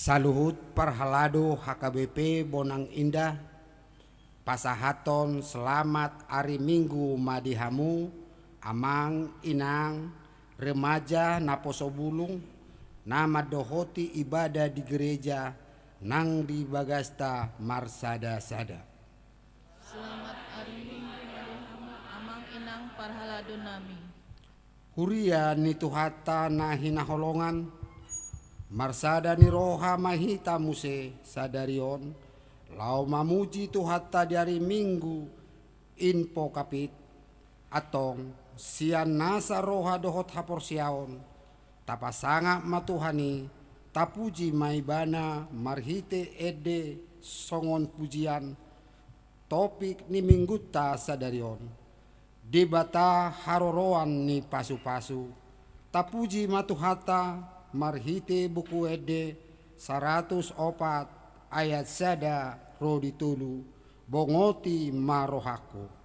Saluhut parhalado HKBP Bonang Indah, pasahaton selamat hari Minggu madihamu, amang inang remaja naposo bulung, nama dohoti ibadah di gereja nang di Bagasta Marsada Sada. Selamat hari Minggu madihamu, amang inang parhalado nami. Huria ni tuhata nahina holongan, marsada ni roha mahita muse sadarion, lau mamuji tuhata di hari Minggu info kapit, atong sian nasa roha dohot hapor siaon, tapasanga matuhani, tapuji maibana marhite ede songon pujian, topik ni mingguta sadarion. Di bata haroroan ni pasu-pasu, tapuji matuhata marhite buku ede 104 ayat sada rodi tulu bongoti marohaku.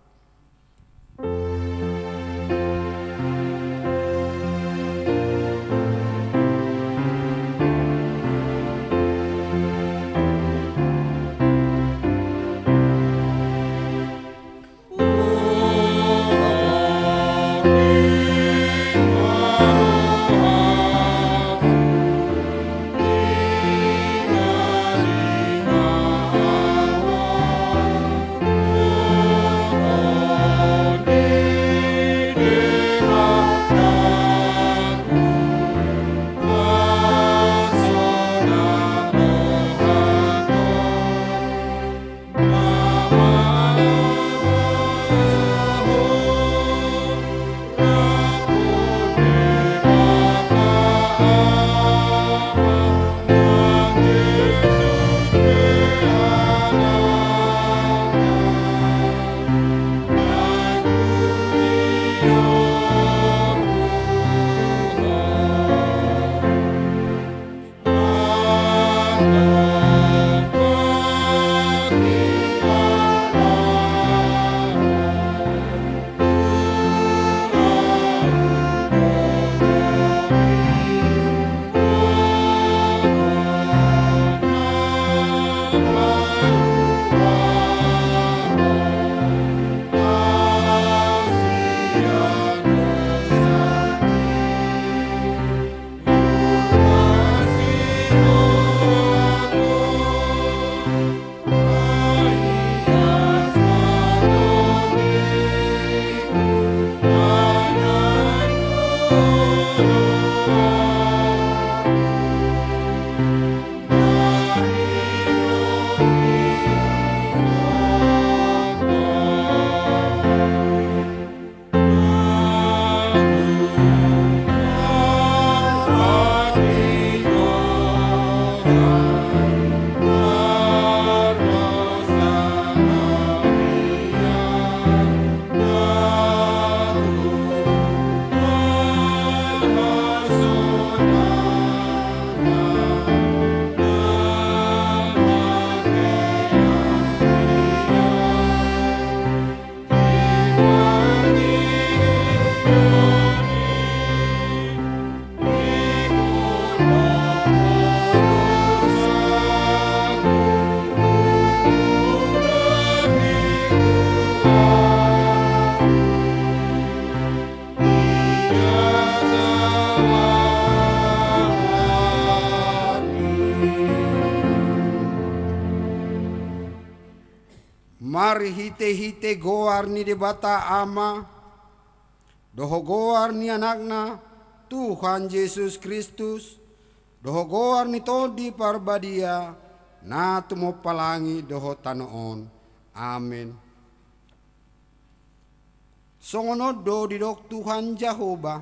Mari hite-hite goar ni debata ama, doho goar ni anakna Tuhan Yesus Kristus, doho goar ni todi parbadia, na tumo palangi doho tanoon. Amin. Songonodo di dok Tuhan Jehovah,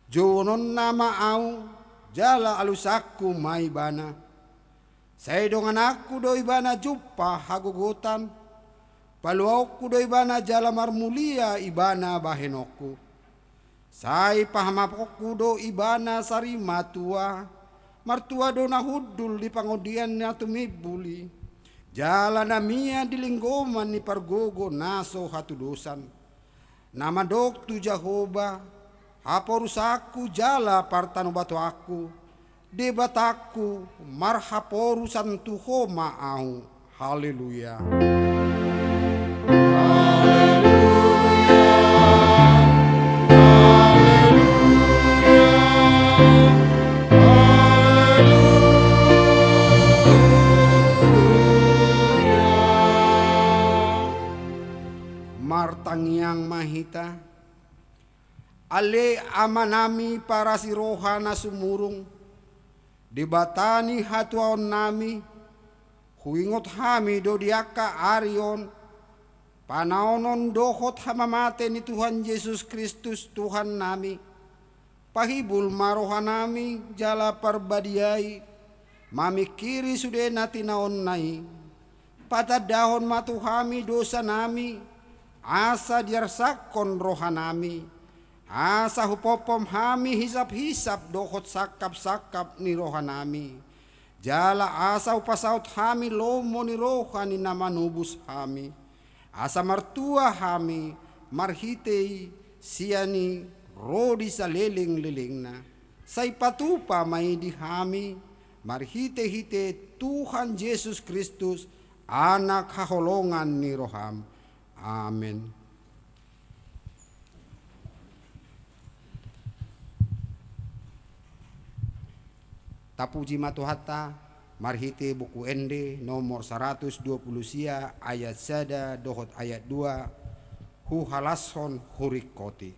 jonon nama au, jala alusaku maibana. Saya dongan aku do ibana jumpa hagugutan, paluauku do ibana jalamar mulia ibana bahenoku. Saya pahamapoku do ibana sari matua, martua do nahudul di pangodian na tumibuli. Jala namia di linggoman ni pargogo naso hatudosan. Nama dok tu Jehovah, haporusaku jala partano batu aku. debataku marhaporu santuho maau. Haleluya. Martangyang mahita, ale amanami para si rohana sumurung, dibatani hatuaon nami, huingot hami do diaka arion, panaonon dohot hamamate ni Tuhan Yesus Kristus Tuhan nami, pahibul marohanami jala parbadiai, mamikiri sude natinaon nai, patadahon matuhami dosa nami, asa diarsakon rohanami, asa hupopom hami hisap-hisap dohot sakap-sakap ni rohanami, jala asa upasaut hami lomo ni rohani namanubus hami, asa martua hami marhitei siani rodi sa leling-lelingna, say patupa may di hami marhite-hite Tuhan Yesus Kristus anak haholongan ni roham. Amin. Tapuji matuhata marhite buku ende nomor 120 sia ayat sada dohot ayat 2 hu halason hurikoti.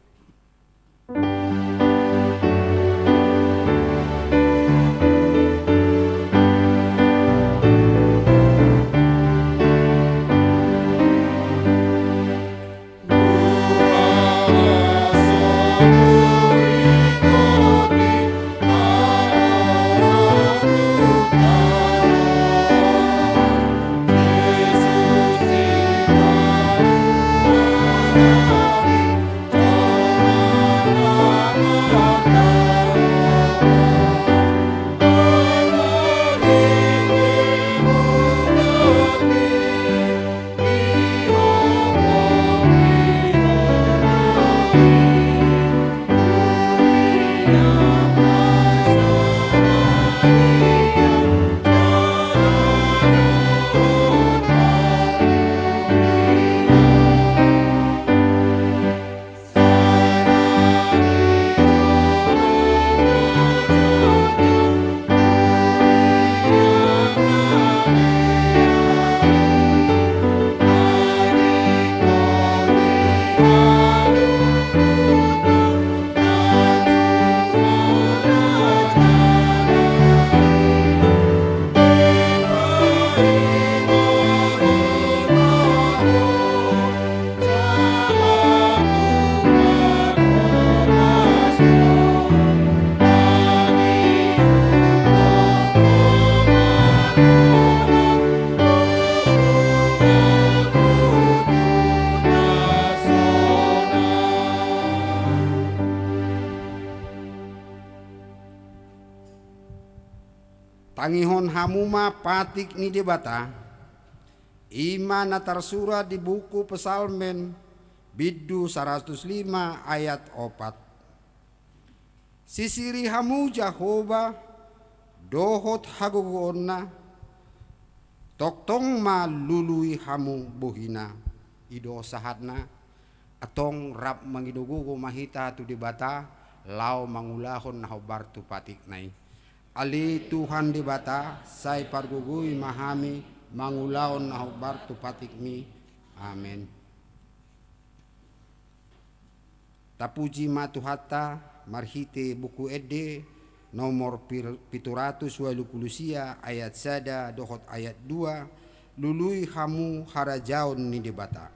Tangihon hamuma patik ni debata, ima natarsura di buku Pesalmen biddu 105 ayat 4. Sisiri hamu Jahoba dohot hagogonna, toktong malului hamu buhina, ido sahadna, atong rap mangidugugo mahita tu debata, lau mangulahon nahobar tu patik nai. Ali Tuhan di bata, say pargugui mahami, mangulaon na hubar tu patikmi. Amin. Tapuji matuhata, marhite buku ede, nomor 780 ayat sada dohot ayat 2, lului hamu harajaon ni di bata.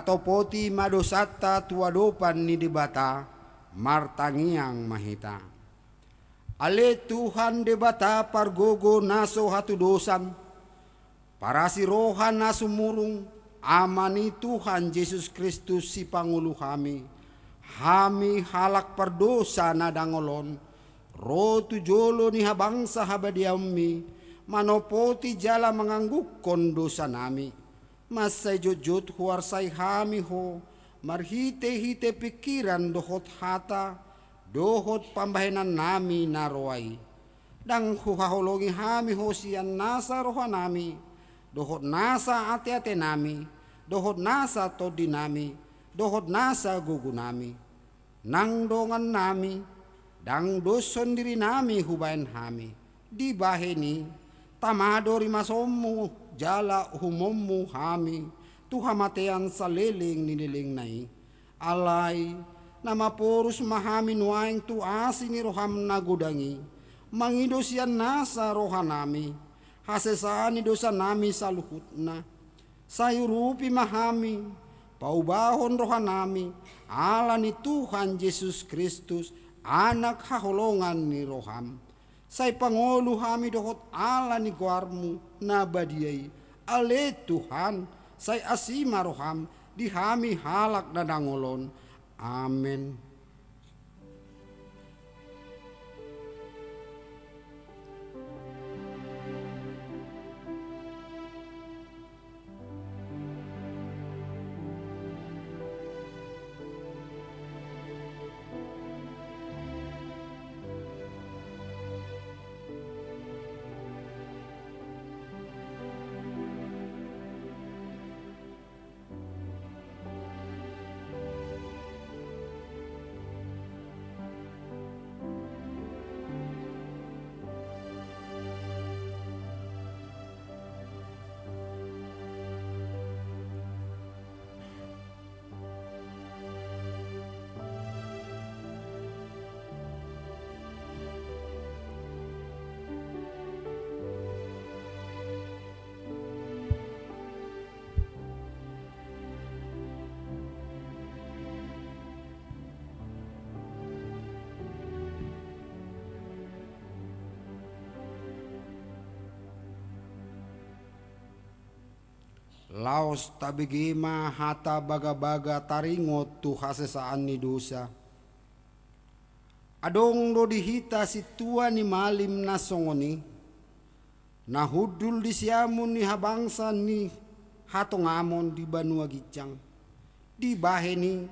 Natopoti madosata tuadopan ni debata martangiang mahita. Ale Tuhan debata pargogo naso hatu dosan. Para si rohan na sumurung amani Tuhan Yesus Kristus si Pangulo kami. Hami halak pardosa na dangolon. Rotu jolo ni habangsa habadiami. Manopoti jala menganggukon dosa nami. Masay jujut huarsay hami ho. Marhite-hite pikiran dohot hata. Dohot pambahenan nami naroay. Dang huhaholongi hami ho siyan nasa roha nami. Dohot nasa ate-ate nami, dohot nasa todi nami, dohot nasa gugu nami. Nang dongan nami, dang doson diri nami hubain hami. Di baheni, tamadori masomu, jala humommu hami. Tuhamatean sa leling niniling nai. Alay, nama porus mahami nuaing tuasi ni roham nagudangi. Mangido siyan nasa roha nami. Hasesani dosa nami saluhutna. Sayurupi mahami. Paubahon roha nami. Ala ni Tuhan Yesus Kristus. Anak haholongan ni roham. Say pangolu hami dohot ala ni guarmu nabadiay. Ale Tuhan. Say asima roham. Di hami halak na dangolon. Amen. Laos tabigima hata baga-baga taringot tu hasesaan ni dosa. Adong do dihita si tua ni malim na songoni. Nahudul di siamun ni habangsa ni hatongamon di banua gicang. Di baheni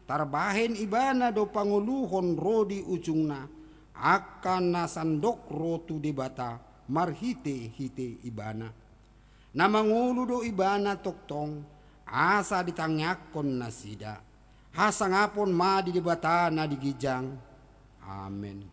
tarbahen ibana do panguluhon rodi ujungna. Akan nasandok rotu debata marhite-hite ibana. Na mangulu do ibana toktong asa ditangyakon na sida. Hasangapon ma di debata na digijang. Amen.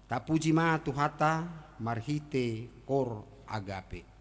Tapuji ma tuhata marhite kor agape.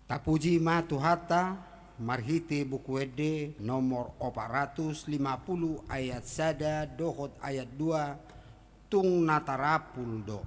Tapuji ma Tuhata marhite buku ede nomor 450 ayat sada dohot ayat 2 tung natarapul do.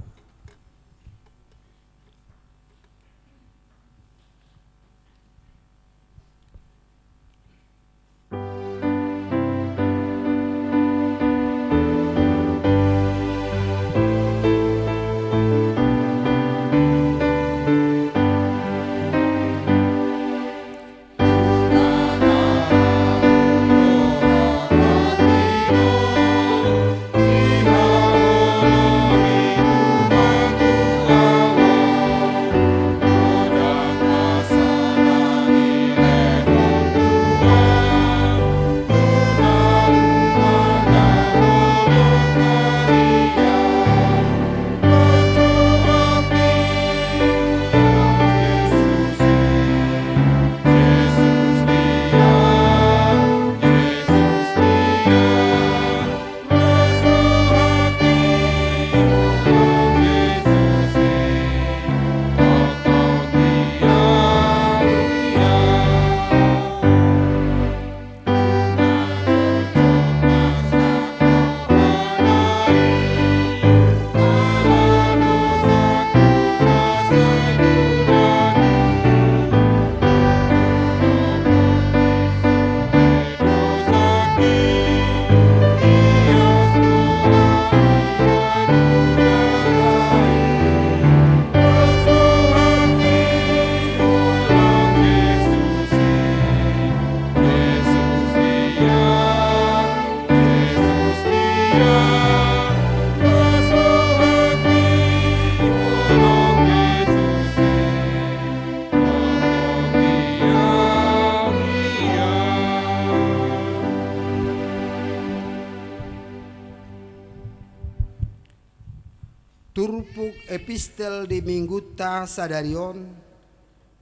Turpuk epistel di Mingguta Sadarion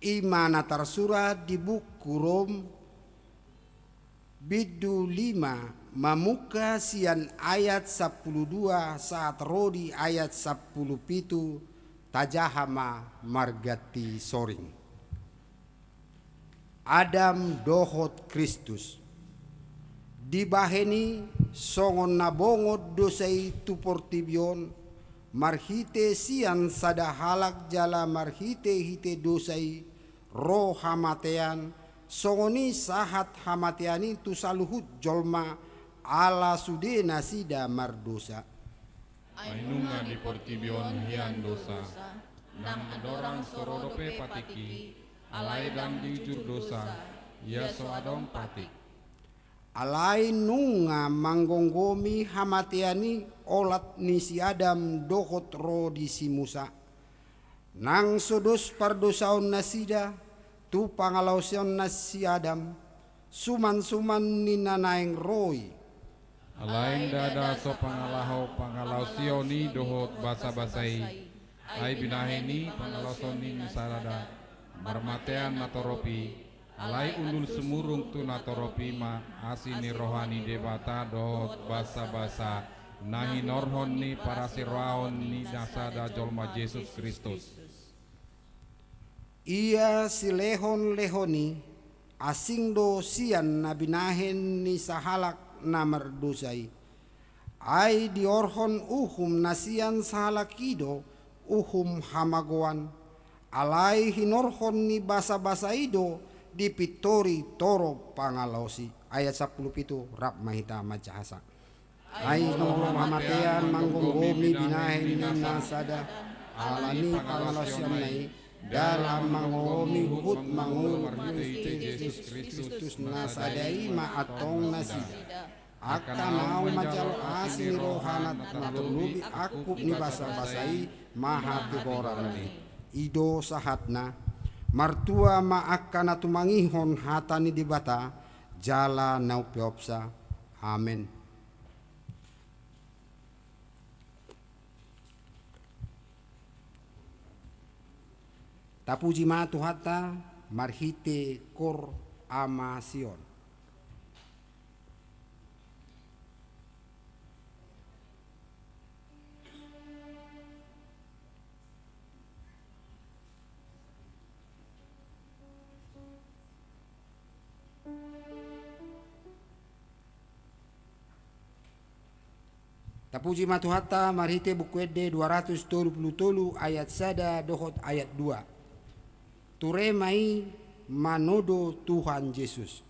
imana tersurat di buku Rom bidu 5 mamuka sian ayat 12 saat rodi ayat 10 pitu tajahama margati soring. Adam dohot Kristus dibaheni songon nabongot dosai tuportibion marhite sian sada halak jala marhite hite dosai roh hamatean songoni sahat hamateani tu saluhut jolma ala sudena sida mardosa. Ainunga di portibion hian dosa, nang adorang sorodope patiki, alai dan jujur dosa, ia so adong patik. Alai nunga manggonggomi hamatiani olat ni si Adam dohot ro di si Musa. Nang sodos pardosaon nasida tu pangalausion na si Adam suman-suman ni nanaeng roy. Alain dada so pangalausioni dohot basa-basai, ai binaheni pangalausioni nisarada, marmatean natoropi, alai undul semurung tu natoropi ma asini rohani debata dohot basa-basa, nahi norhon ni parasiraon ni nasada jolma Yesus Kristus. Ia si lehon-lehoni asing do sian nabinahen ni sahalak na merdosai. Ai diorhon uhum nasian salakido uhum hamagoan. Alai hinorhon ni basa-basa ido dipitori toro pangalausi. Ayat 10 pitu rap mahita majahasa. Ai nurung hamatean manggonggomi binahen nasada alani pangalausian nai dalam mangomi hut mangur Yesus Kristus nasadai maatong nasida akan nau majalo asini rohanat natulubi akup ni basa-basai maha tiborani ido sahatna martua ma akan atumangihon hatani dibata jala nau piopsa amin. Tapuji ma Tuhata marhite kor ama Sion. Tapuji matu hatta marhite bukwede 233 ayat sada dohot ayat 2. Turemai manodo Tuhan Yesus.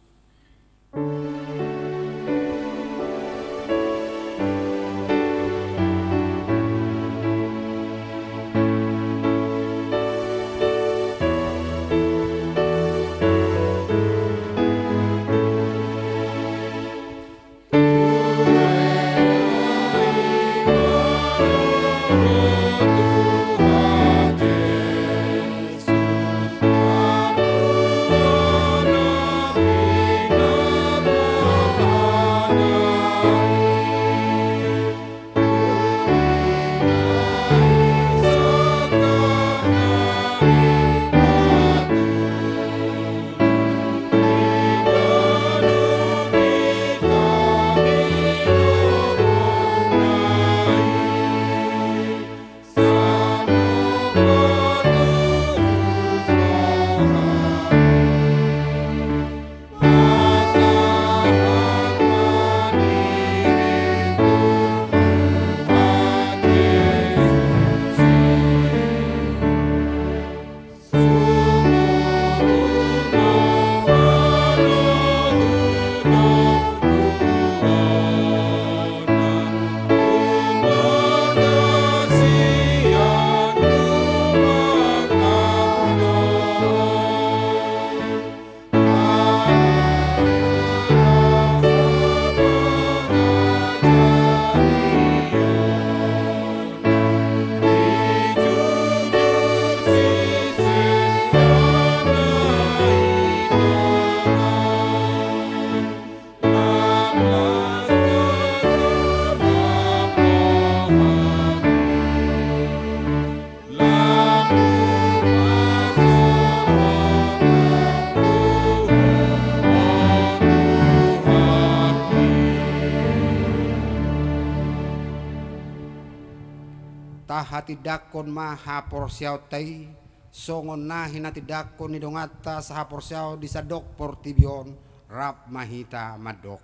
Hati dakon maha porsiao tai songon nahi nati dakon ni dongata saha porsiao disadok portibion rap mahita madok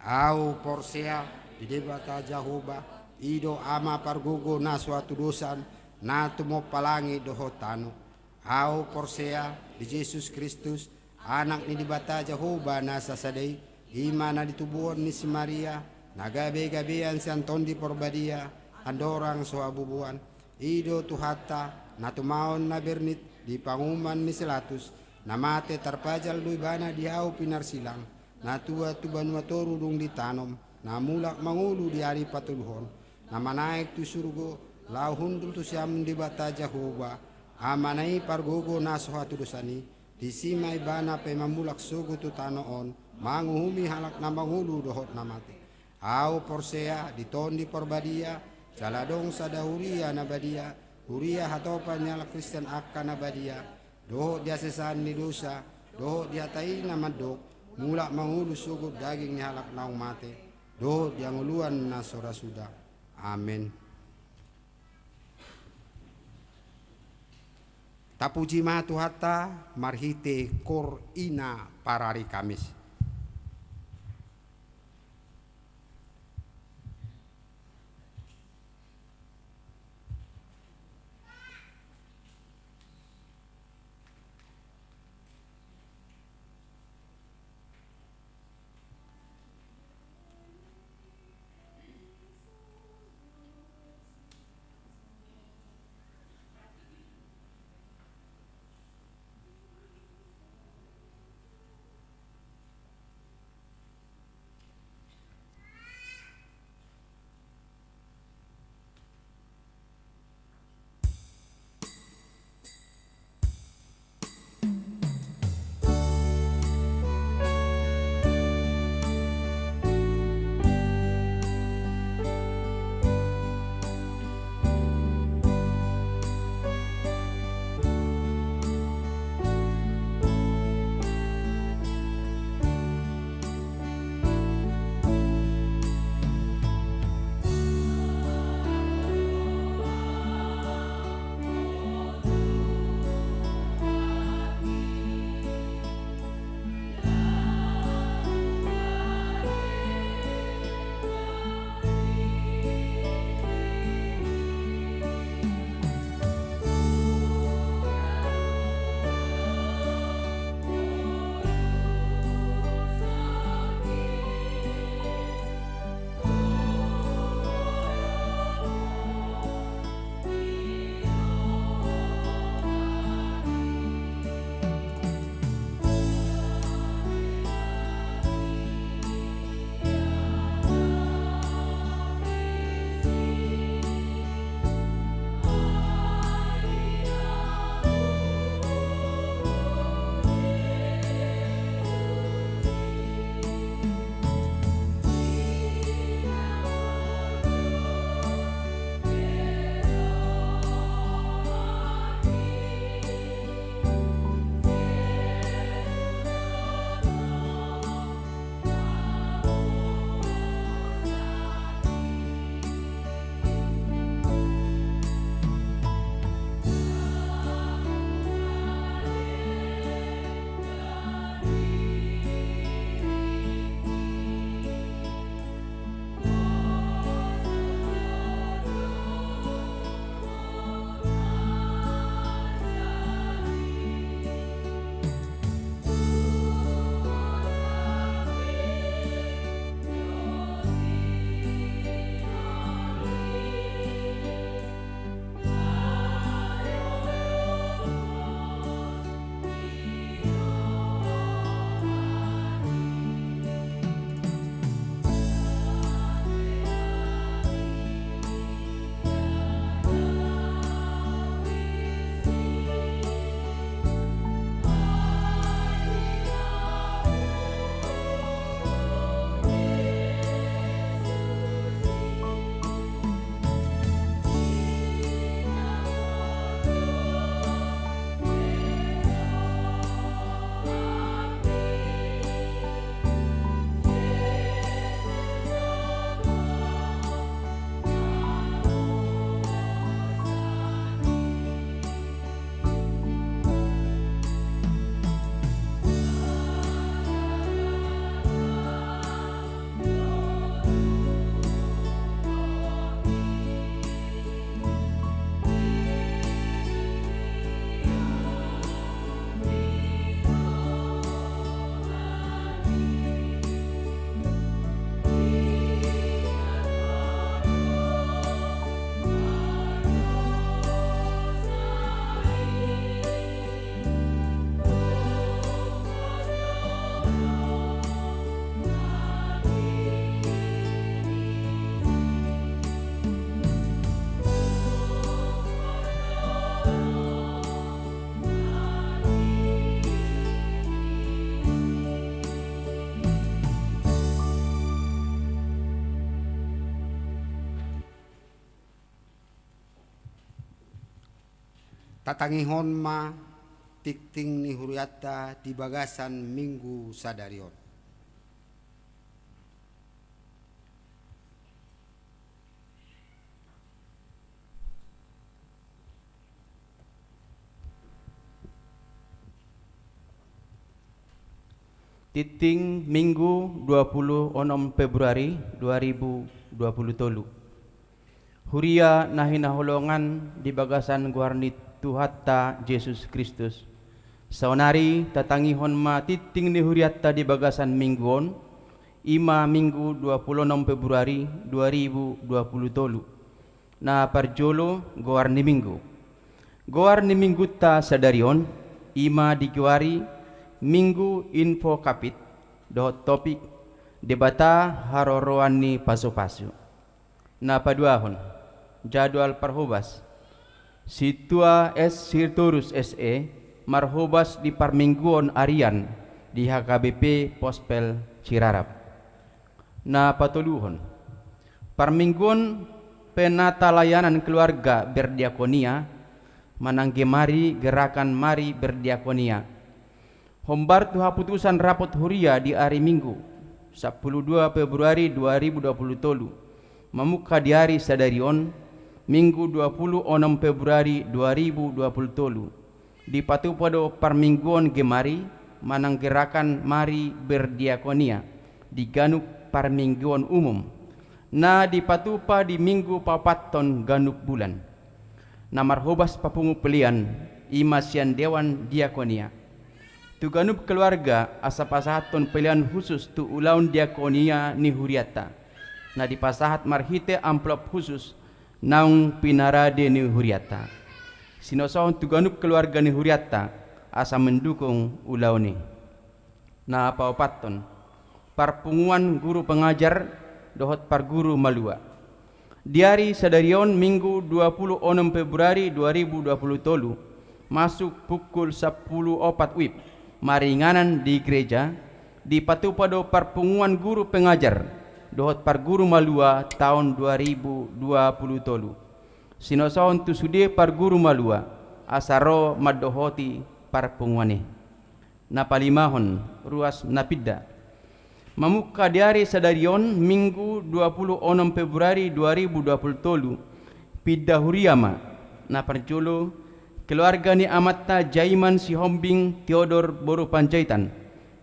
au porsia di debata Jahoba ido ama pargogo na suatu dosan na tumo palangi dohotano au porsia di Yesus Kristus anak ni dibata Jahoba na sasadai imana ditubuon ni si Maria nagabe-gabean si Anton di porbadia andorang soabubuan ido tuhata na tumaon na bernit di panguman ni Silatus na mate tarpajal dui bana di hau pinar silang na tua tuban watoru dung ditanom na mulak mangulu di hari patuluhon na manaik tu surgo lau hundul tu siam di bata Jahoba amanai pargogo na sohatu dosani di simai bana pe mamulak sugu tu tanoon manguhumi halak na mangulu dohot na mate au porsea di tondi porbadia Jaladong sada huria nabadia huria hatopan nyala Kristen akan nabadia doho dia sesan ni dosa doho dia tai namadok mulak mangulu sugut daging ni halak naung mate doho dia nguluan na sora sudah amin. Tapuji matu hatta marhite kor ina parari Kamis. tatangihon ma tikting ni huriata di bagasan minggu sadarion. Titing Minggu 26 Februari 2023. Huria nahinaholongan di bagasan guarnit Tuhatta Yesus Kristus. Saunari tatangihon ma titing ni huriatta di bagasan mingguon ima Minggu 26 Februari 2023. Na parjolo goar ni Minggu. Goar ni Minggu ta sadarion ima dikiwari Minggu info kapit dohot topik debata haroroan ni paso-paso. Na paduahon jadwal parhubas situa S Sirturus SE marhubas di parmingguon arian di HKBP Pospel Cirarap. Na patuluhon parmingguon penata layanan keluarga berdiakonia manangge mari gerakan mari berdiakonia. Hombar tuha putusan rapot huria di hari Minggu 12 Februari 2023 memuka di hari sadarion Minggu 26 Februari 2023 di patupado parmingguon gemari manang gerakan mari berdiakonia di ganuk parmingguon umum na di patupa di Minggu papaton ganuk bulan na marhobas papungu pelian imasian dewan diakonia. Tu ganup keluarga asa pasahaton pilihan khusus tu ulaun diakonia ni huriata. Na di pasahat marhite amplop khusus naung pinarade ni huriata. Sinosohon tu ganup keluarga ni huriata asa mendukung ulauni. Na paupaton parpunguan guru pengajar dohot par guru malua. Diari sadarion Minggu 26 Februari 2023 masuk pukul 10.04 WIB. Maringanan di gereja di patupado parpunguan guru pengajar dohot par guru malua tahun 2023. Sinosaon tu sude par guru malua asaro madohoti parpunguane. Napalimahon ruas napida mamuka diari sadarion Minggu 26 Februari 2023 pidda huriama na parjolo keluarga ni amatta Jaiman si Hombing Theodor Boru Panjaitan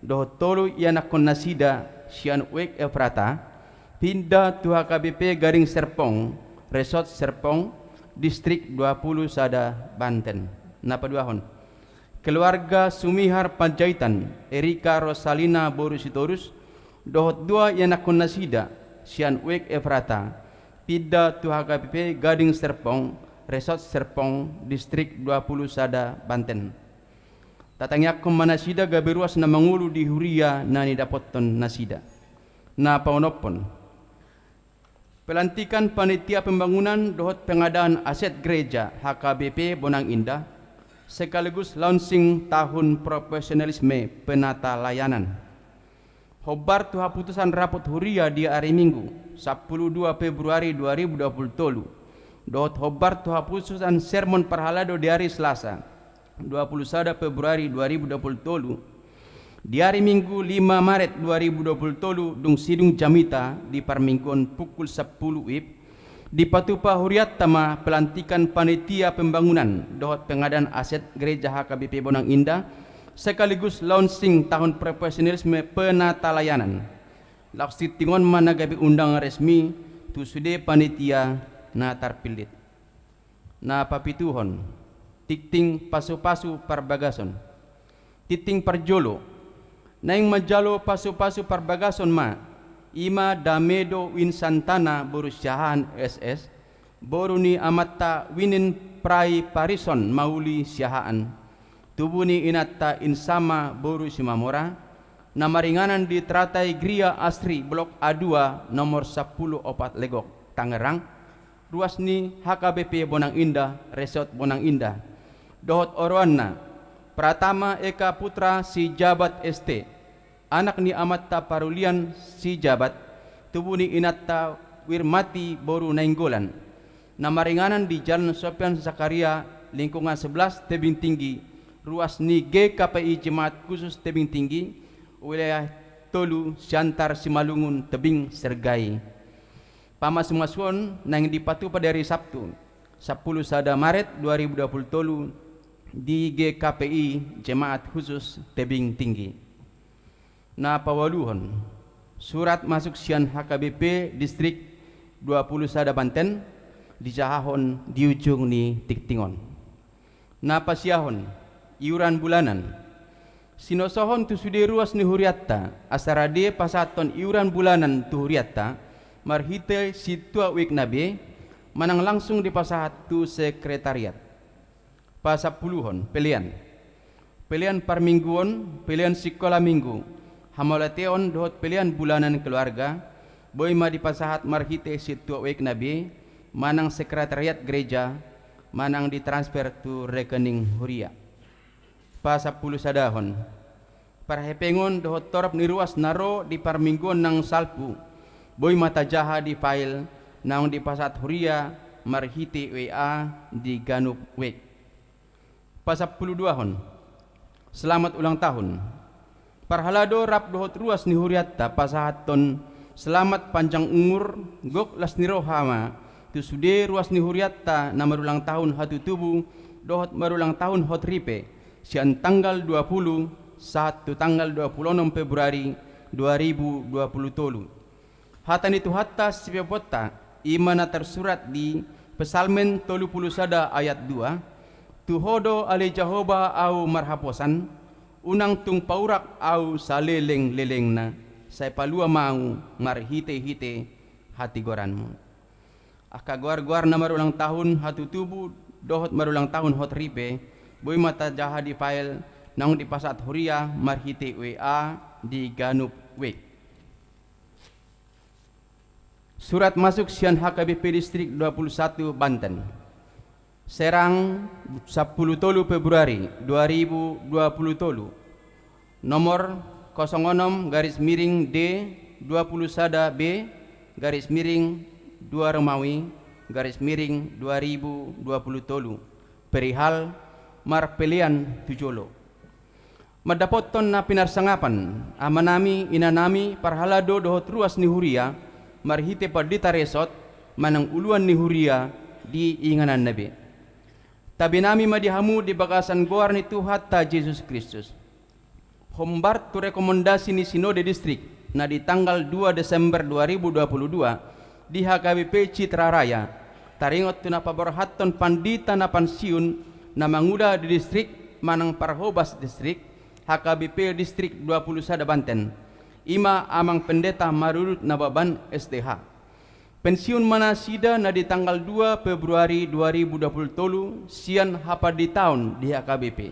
dohot tolu ianakon nasida sian wek Efrata pindah tu HKBP Garing Serpong Resort Serpong Distrik 20 Sada Banten. Napaduahon keluarga Sumihar Panjaitan Erika Rosalina Boru Sitorus dohot dua ianakon nasida sian wek Efrata pindah tu HKBP Gading Serpong Resort Serpong Distrik 20 Sada Banten. Tatangyak manasida gaberuas na mangulu di huria na nidapoton nasida. Na paunopon pelantikan panitia pembangunan dohot pengadaan aset gereja HKBP Bonang Indah sekaligus launching tahun profesionalisme penata layanan. Hobar tuha putusan rapot huria di hari Minggu 12 Februari 2023 dohot hobar tuha putusan sermon parhalado di hari Selasa 21 Februari 2023 di hari Minggu 5 Maret 2023 dung sidung jamita di parmingguan pukul 10 WIB di patupa huriat tama pelantikan panitia pembangunan dohot pengadaan aset gereja HKBP Bonang Indah sekaligus launching tahun profesionalisme penata layanan. Laksit tingon managabi undangan resmi tu sude panitia na tarpilit. Na papituhon tikting pasu-pasu parbagason titing parjolo naing majalo pasu-pasu parbagason ma ima damedo win santana boru syahan SS boru ni amatta winin prai parison mauli syahaan tubuni inatta insama boru simamora na maringanan di Teratai Gria Asri Blok A2 nomor 10 opat Legok Tangerang ruas ni HKBP Bonang Indah Resort Bonang Indah dohot oroanna Pratama Eka Putra si Jabat ST anak ni Amatta Parulian si Jabat tubuni inatta Wirmati Boru Nainggolan na maringanan di Jalan Sopian Zakaria lingkungan 11 tebing tinggi, ruas ni GKPI Jemaat Khusus Tebing Tinggi, wilayah Tolu, Siantar, Simalungun, Tebing, Sergai. Pamasumasuan nang dipatu pada hari Sabtu 10 Maret 2020 tolu di GKPI Jemaat Khusus Tebing Tinggi. Na pawaluhon surat masuk sian HKBP Distrik 20 Banten dijahahon di ujung ni Tiktingon. Na pasiahon iuran bulanan sinosohon tu sude ruas ni huriatta asarade pasaton iuran bulanan tu huriatta marhite situa wik nabe manang langsung di pasahat tu sekretariat pasapuluhon pelian parmingguon pelian sekolah minggu hamalateon dohot pelian bulanan keluarga boy ma di pasahat marhite situa wik nabe manang sekretariat gereja manang ditransfer tu rekening huria pasapuluh sadahon parhepengon dohot torap ni ruas naro di parmingguon nang salpu boy mata jaha di file nang di pasat huria marhiti WA di ganup wek pasapuluh duahon selamat ulang tahun parhalado rap dohot ruas ni huriatta pasahaton selamat panjang umur gok las nirohama tu sude ruas ni huriatta na marulang tahun hatu tubuh dohot marulang tahun hot ripe sian tanggal 20 satu tanggal 26 Februari 2020 tolu. Hatan itu hatta sipepota imana tersurat di Pesalmen 30 ayat 2 tuhodo ale Jehovah au marhaposan unang tung paurak au saleleng lelengna saya palua mau marhite-hite hati goranmu. Aka guar na marulang tahun hatu tubuh dohot marulang tahun hot ripe boy mata jaha di file nang di pasat huria marhite WA di ganup wek. Surat masuk sian HKBP Distrik 21 Banten. Serang 10 tolu Februari 2020 tolu. Nomor 06 garis miring D 20 sada B garis miring 2 Romawi garis miring 2020 tolu. Perihal marpelian tujolo. Madapoton na pinarsangapan amanami inanami parhalado dohot ruas ni huria marhite padita resot manang uluan ni huria di inganan nabi. Tabi nami madihamu di bagasan goar ni Tuhatta Yesus Kristus. Hombar tu rekomendasi ni Sinode Distrik na di tanggal 2 Desember 2022 di HKBP Citra Raya taringot tu na paborhaton pandita na pansiun na manguda di distrik manang Parhobas Distrik HKBP Distrik 21 Banten ima amang pendeta marurut nababan SDH pensiun mana sida na di tanggal 2 Februari 2020 tolu sian hapa di tahun di HKBP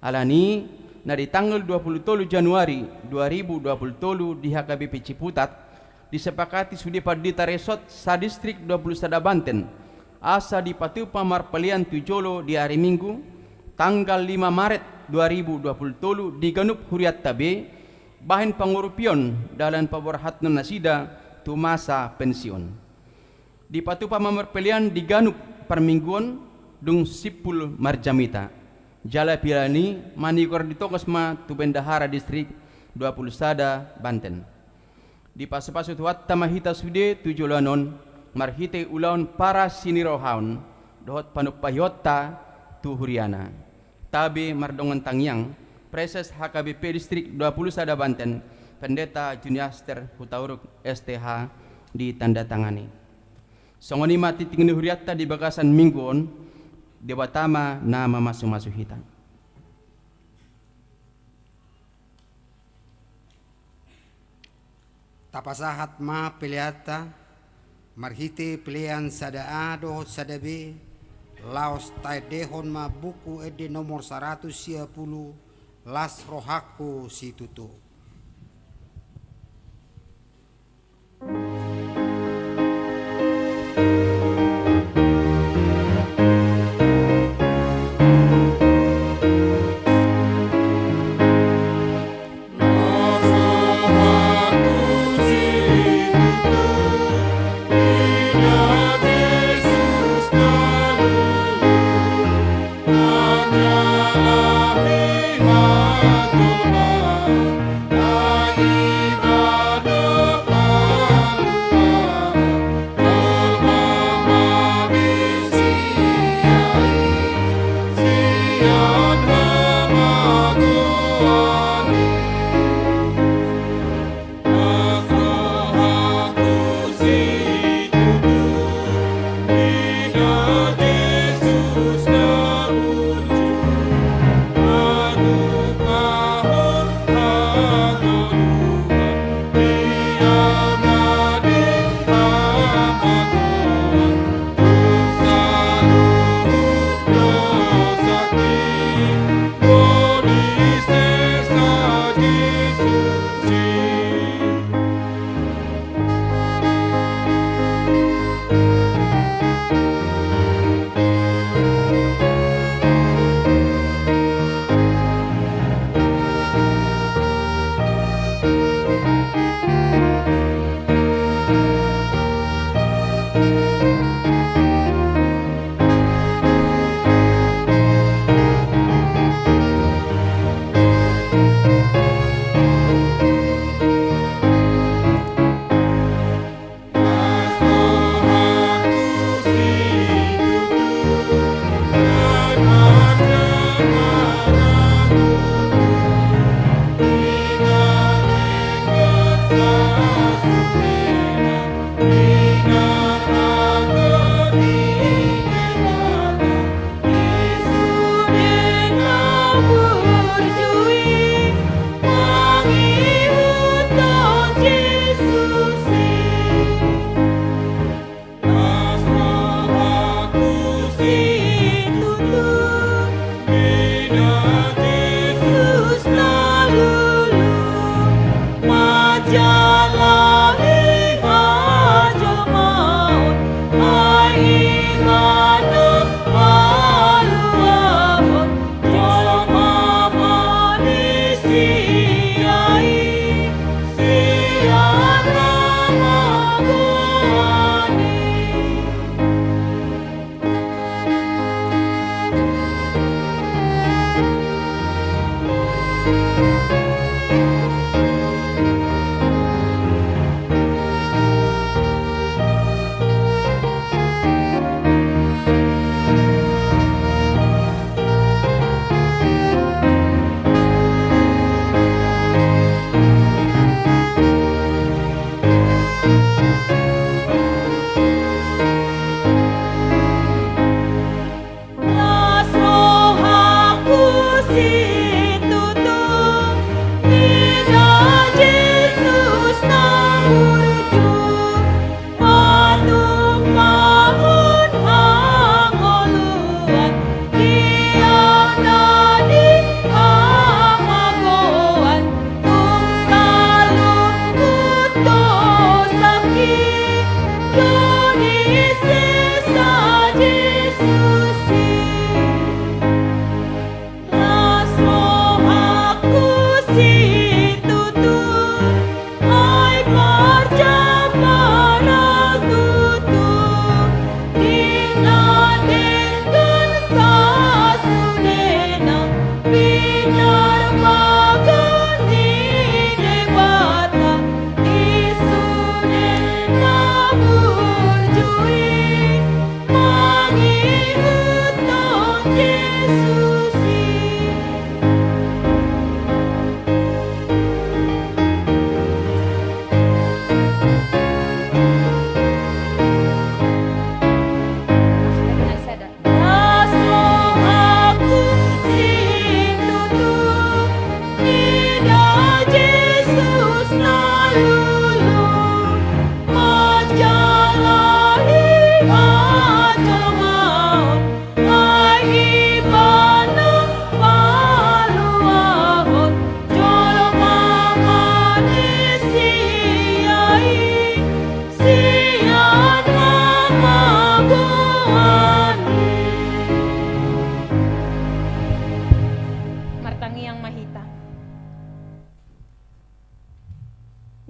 alani na di tanggal 20 tolu Januari 2020 tolu di HKBP Ciputat disepakati sudi padita resot sa Distrik 21 Banten asa di patu pamarpelian tujolo di hari Minggu tanggal 5 Maret 2020 tolu di ganup huriat tabe bahin pangurupion dalam paborhat non nasida tu masa pensiun di patu pamarpelian di ganup permingguan dung sipul marjamita jala pilani manikor ditokos ma tu bendahara Distrik 20 sada Banten di pasu-pasu tuat tamahita sude tujolanon marhite ulaun para sinirohaun dohot panupayota tu huriana tabe mardongan tangyang preses HKBP Distrik 20 sada Banten pendeta Juniaster Hutauruk STH ditandatangani songoni mati tingni huriatta di bagasan mingguon dewatama nama masu-masu hitam tapasahat ma piliata marhite pilihan sada A dohot sada B laos taedehon ma buku ede nomor 110 las rohaku si tutu.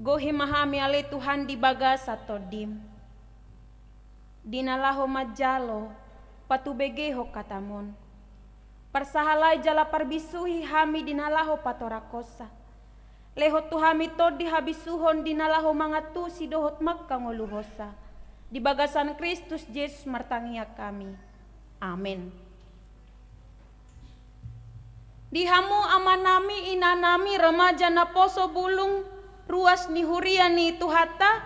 Gohi mahami ale Tuhan di baga satodim. Dinalaho majalo patubegeho katamon. Persahalai jala parbisuhi hami dinalaho patorakosa. Lehot tuhami todi habisuhon dinalaho mangatu sidohot makkangoluhosa. Di bagasan Kristus Yesus martangia kami. Amin. Dihamu amanami inanami remaja na poso bulung ruas ni huriani tuhata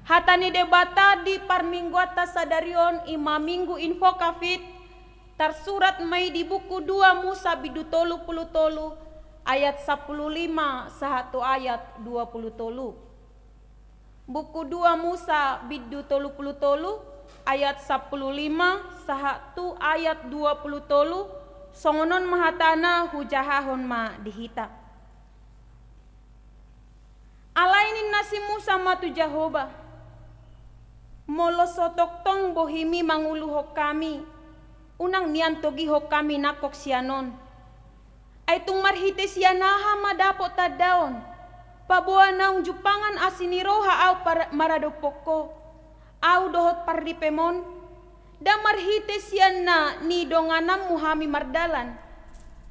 hatani debata di parmingguata sadarion ima minggu info kafit tersurat mai di buku 2 Musa bidutolu puluh tolu ayat 15 sahatu ayat 20 tolu. Buku 2 Musa bidutolu puluh tolu ayat 15 sahatu ayat 20 tolu songonon mahatana hujahahon ma dihita. Alainin nasi Musa matu Jahoba molosotok tong bohimi manguluho kami unang niantogi ho kami nakok sianon ay tung marhite sianaha madapo tadaon pabuan naung jupangan asiniroha au maradopoko au dohot pardipemon da marhite siana ni donganam muhami mardalan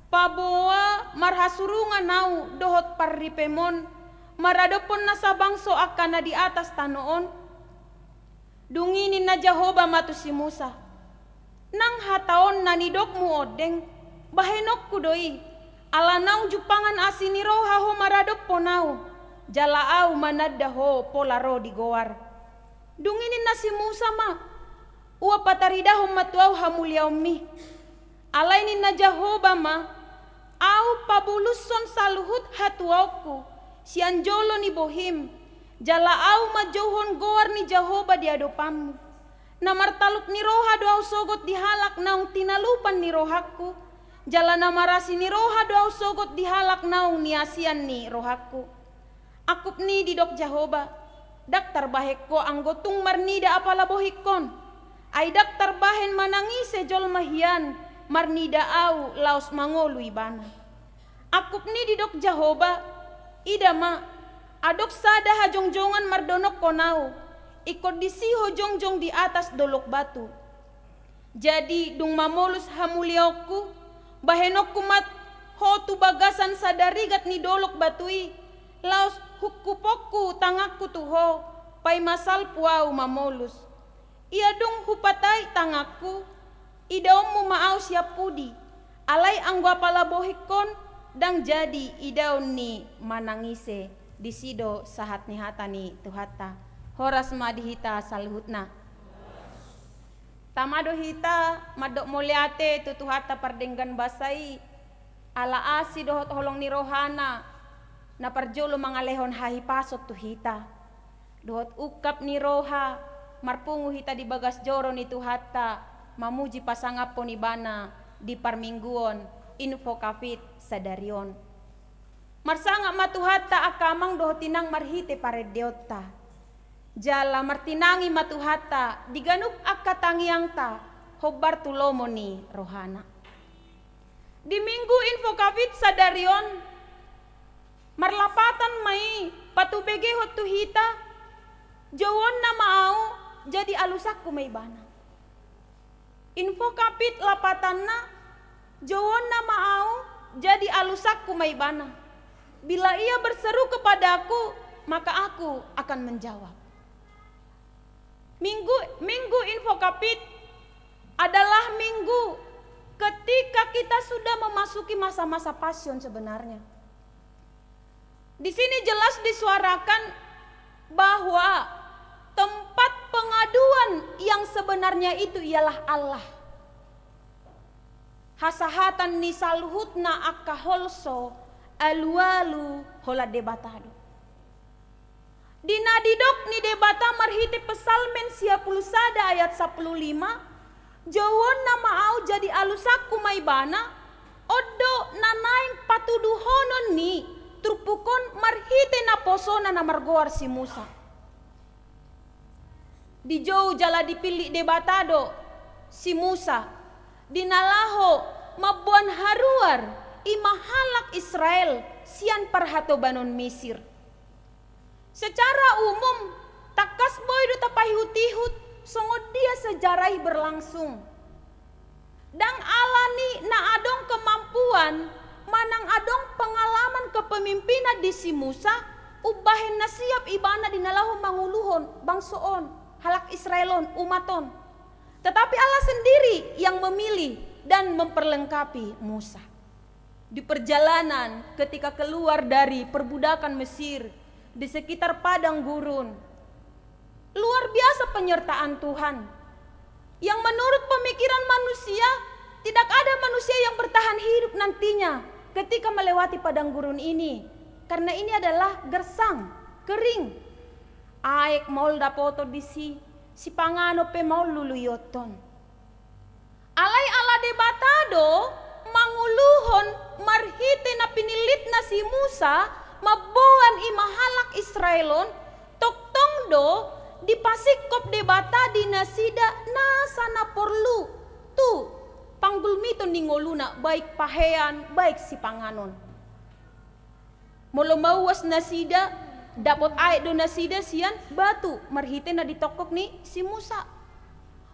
paboa marhasurungan nau dohot pardipemon maradopon nasa bangso akana di atas tanoon dunginin na Jahoba matu si Musa nang hataon na nidokmu odeng bahenok kudoi ala naung jupangan asiniroha ho maradopon nau jalaau manadaho polaro di goar dunginin na si Musa ma ua pataridaho matuau hamuliau mi alainin na Jahoba ma au pabuluson saluhut hatuauku sianjolo ni bohim jalaau majohon goar ni Jahoba di adopamu na martaluk ni roha doau sogot dihalak naung tinalupan ni rohaku jala na marasi ni roha doau sogot dihalak naung ni asian ni rohaku akup ni didok Jahoba dak tarbahek ko anggotung marnida apala bohikon ay dak tarbahen manangise jol mahian marnida au laos mangolu ibana akup ni didok Jahoba ida ma adok sada hajongjongan mardonok konau ikut disiho jongjong di atas dolok batu jadi dung mamolus hamulioku bahenokku mat ho tu bagasan sadarigat ni dolok batui laos hukupokku tangakku tuho pai masal puau mamolus ia dung hupatai tangakku idaomu maau siapudi alai anggo apala bohikon dang jadi idaon ni manangise disido sahat ni hatani tuhata horas madihita salhutna tamado hita madok moliate tutuhata pardenggan basai ala asi dohot holong ni rohana na parjolo mangalehon hahi pasot tuhita dohot ukap ni roha marpungu hita di bagas joro ni tuhata mamuji pasangapo ni bana di parmingguon info kafit sadarion marsanga matuhata akamang dohotinang marhite paredeota jala martinangi matuhata diganup akatangiang ta hobar tulomo ni rohana di minggu info kafit sadarion marlapatan mai patubege hotuhita jawon na maau jadi alusaku may bana info kapit lapatan na jawon na maau jadi alusaku may bana bila ia berseru kepadaku maka aku akan menjawab minggu info kapit adalah minggu ketika kita sudah memasuki masa-masa passion sebenarnya. Di sini jelas disuarakan bahwa tempat pengaduan yang sebenarnya itu ialah Allah. Hasahatan ni saluhutna akaholso alualu hola debatado. Dina didok ni debata marhiti pesalmen 10 sada ayat 15 jawon nama au jadi alusaku maibana odo nanaing patuduhonon ni trupukon marhite na posona na margoar si Musa. Di jauh jala dipilih debatado si Musa dinalaho mabuan haruar imahalak Israel sian parhato banon Misir. Secara umum, takas boy do tapahihut-ihut, songod dia sejarah berlangsung. Dang alani na adong kemampuan, manang adong pengalaman kepemimpinan di si Musa, ubahin na siap ibana dinalahon manguluhon, bangsoon, halak Israelon, umaton. Tetapi Allah sendiri yang memilih dan memperlengkapi Musa. Di perjalanan ketika keluar dari perbudakan Mesir, di sekitar padang gurun, luar biasa penyertaan Tuhan. Yang menurut pemikiran manusia, tidak ada manusia yang bertahan hidup nantinya ketika melewati padang gurun ini. Karena ini adalah gersang, kering. Aek maul dapoto di si pangano pe maul luluyoton. Alai ala debatado manguluhon marhite na pinilit na si Musa mabuan imahalak Israelon toktong do di pasikop debata di nasida nasa na porlu tu panggulmiton ni ngoluna baik pahean baik si panganon. Molo mawas nasida dapat air do nasida sian batu marhite na ditokok ni si Musa.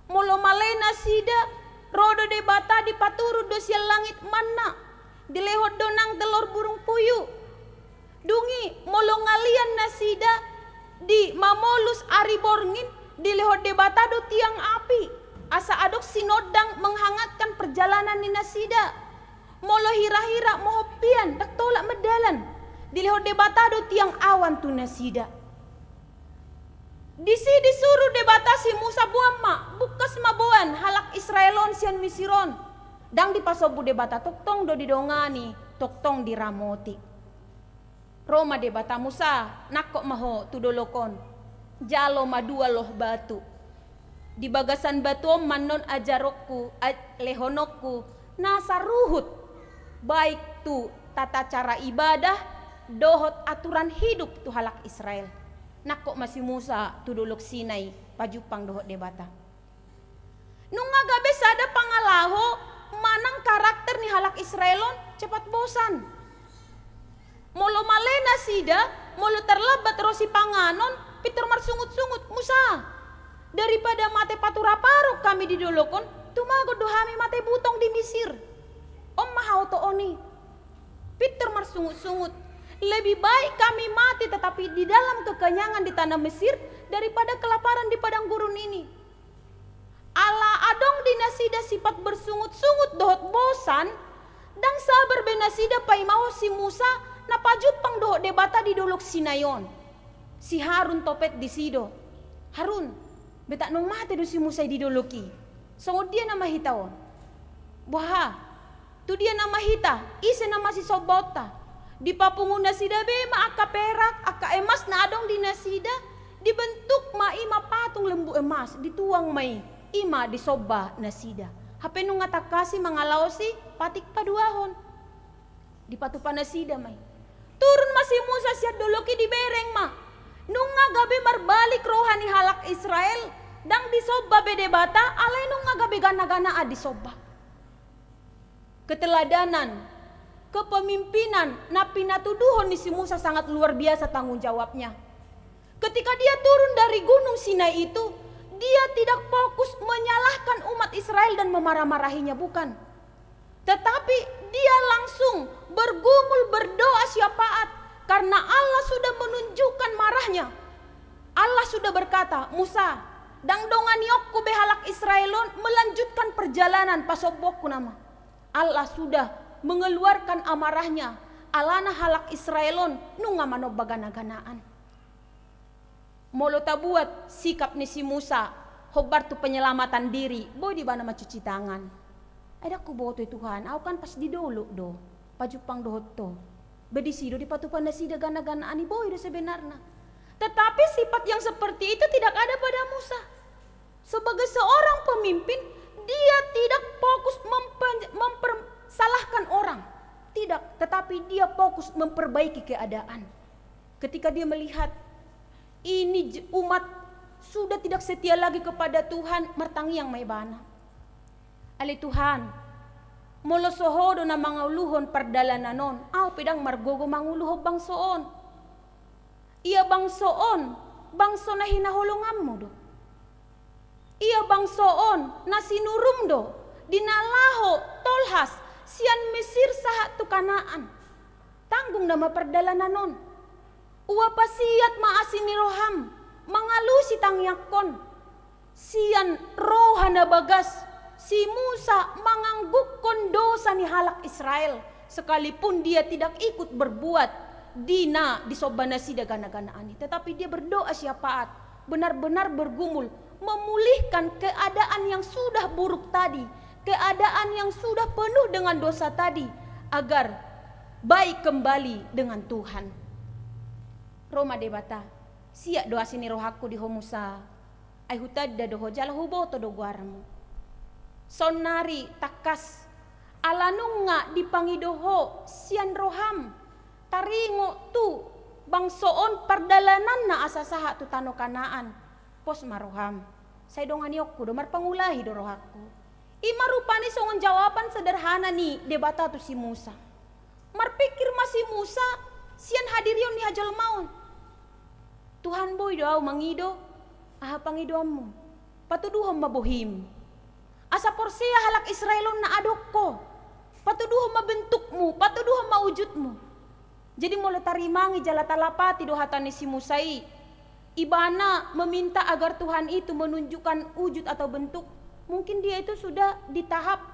Molo malay nasida rodo debata di paturu do sian langit manna dilehot donang telur burung puyuh. Dungi molo ngalian nasida di mamolus ari borngin dilehot debata do tiang api asa adok sinodang menghangatkan perjalanan ni nasida. Molo hira-hira mohopian dak tolak medalan dilehot debata do tiang awan tu nasida. Disi disuruh debata si Musa buama bukas mabuan halak Israelon sian Misiron dang dipasobu debata toktong do didongani toktong diramoti. Roma debata Musa nakok maho tudolokon jalo madua loh batu di bagasan batu manon ajarokku lehonokku nasa ruhut baik tu tata cara ibadah dohot aturan hidup tu halak Israel. Nakok masih Musa tudolok Sinai pajupang dohot debata. Nunga gabe sada pangalaho manang karakter ni halak Israelon cepat bosan. Molo malena sida, molo terlebat rosi panganon, Peter marsungut-sungut Musa. Daripada mate patura parok kami didolokon, tumago dohami mate butong di Mesir. Om mahau to oni. Peter marsungut-sungut. Lebih baik kami mati tetapi di dalam kekenyangan di tanah Mesir daripada kelaparan di padang gurun ini. Ala adong dinasida sifat bersungut-sungut dohot bosan, dan sabar benasida pai mau si Musa na pajupang dohot debata di dolok Sinayon. Si Harun topet di sido. Harun, betak nung mate do si Musa di doloki. So dia nama hitao. Wah, tu dia nama hita, ise nama si sobota. Di papungun nasida be ma aka perak, aka emas na adong di nasida, dibentuk ma ima patung lembu emas, dituang mai ima di soba nasida. Hape nung ngatakasi mangalausi patik paduahon. Di patupan nasida mai. Turun masih Musa siat doloki di bereng ma. Nunga gabe marbalik rohani halak Israel dang disoba bede bata alai nunga gabe gana-gana adi soba. Keteladanan, kepemimpinan napi natuduhon ni si Musa sangat luar biasa tanggung jawabnya. Ketika dia turun dari gunung Sinai itu, dia tidak fokus menyalahkan umat Israel dan memarah-marahinya, bukan. Tetapi dia langsung bergumul berdoa syafaat karena Allah sudah menunjukkan marahnya. Allah sudah berkata, Musa, dang donganiokku behalak Israelon melanjutkan perjalanan pasobokku nama. Allah sudah mengeluarkan amarahnya. Alana halak Israelon nunga mano bagana-ganaan. Molo tabuat sikap ni si Musa hobar tu penyelamatan diri, boy di bana macuci tangan. Ada ku boto Tuhan, aku kan pas di dolo do, pajupang dohot to. Bedisido di patupan nasida gana-gana ani boy do sebenarnya. Tetapi sifat yang seperti itu tidak ada pada Musa. Sebagai seorang pemimpin, dia tidak fokus mempersalahkan orang. Tidak, tetapi dia fokus memperbaiki keadaan. Ketika dia melihat ini umat sudah tidak setia lagi kepada Tuhan, mertangi yang maibana. Ali Tuhan, molo sohodo na manguluhon perdalananon, aw pedang margogo manguluho bangsoon. Ia bangsoon, bangso na hinaholonganmu do. Ia bangsoon na sinurum do, dinalaho, tolhas, sian Mesir saha tu Kanaan. Tanggung nama perdalananon. Ua pasiat maasin ni roham, mangalusi tangyakon. Sian rohana bagas, si Musa manganggukon dosa ni halak Israel. Sekalipun dia tidak ikut berbuat dina disobana sida gana-ganaan. Tetapi dia berdoa syafaat, benar-benar bergumul, memulihkan keadaan yang sudah buruk tadi, keadaan yang sudah penuh dengan dosa tadi, agar baik kembali dengan Tuhan. Roma debata, siak doa sini rohaku di homusa, ay hutadda doho jala huboto do guarmu. Sonari takas, alanunga dipangidoho sian roham, taringo tu bangsoon perdalanan na asasaha tu tano Kanaan. Pos maroham, saya dongan yokku do marpangulahi do rohaku. Ima rupani songon jawaban sederhana ni debata tu si Musa. Marpikir masih Musa, sian hadirion ni hajal maun. Tuhan boy doau mangido, aha pangidoammu, patuduhom mabohim. Asa porsia halak Israelon na adokko, patuduhom mabentukmu, patuduhom maujudmu. Jadi mula tarimangi jala talapati do hatani si Musai. Ibana meminta agar Tuhan itu menunjukkan wujud atau bentuk. Mungkin dia itu sudah di tahap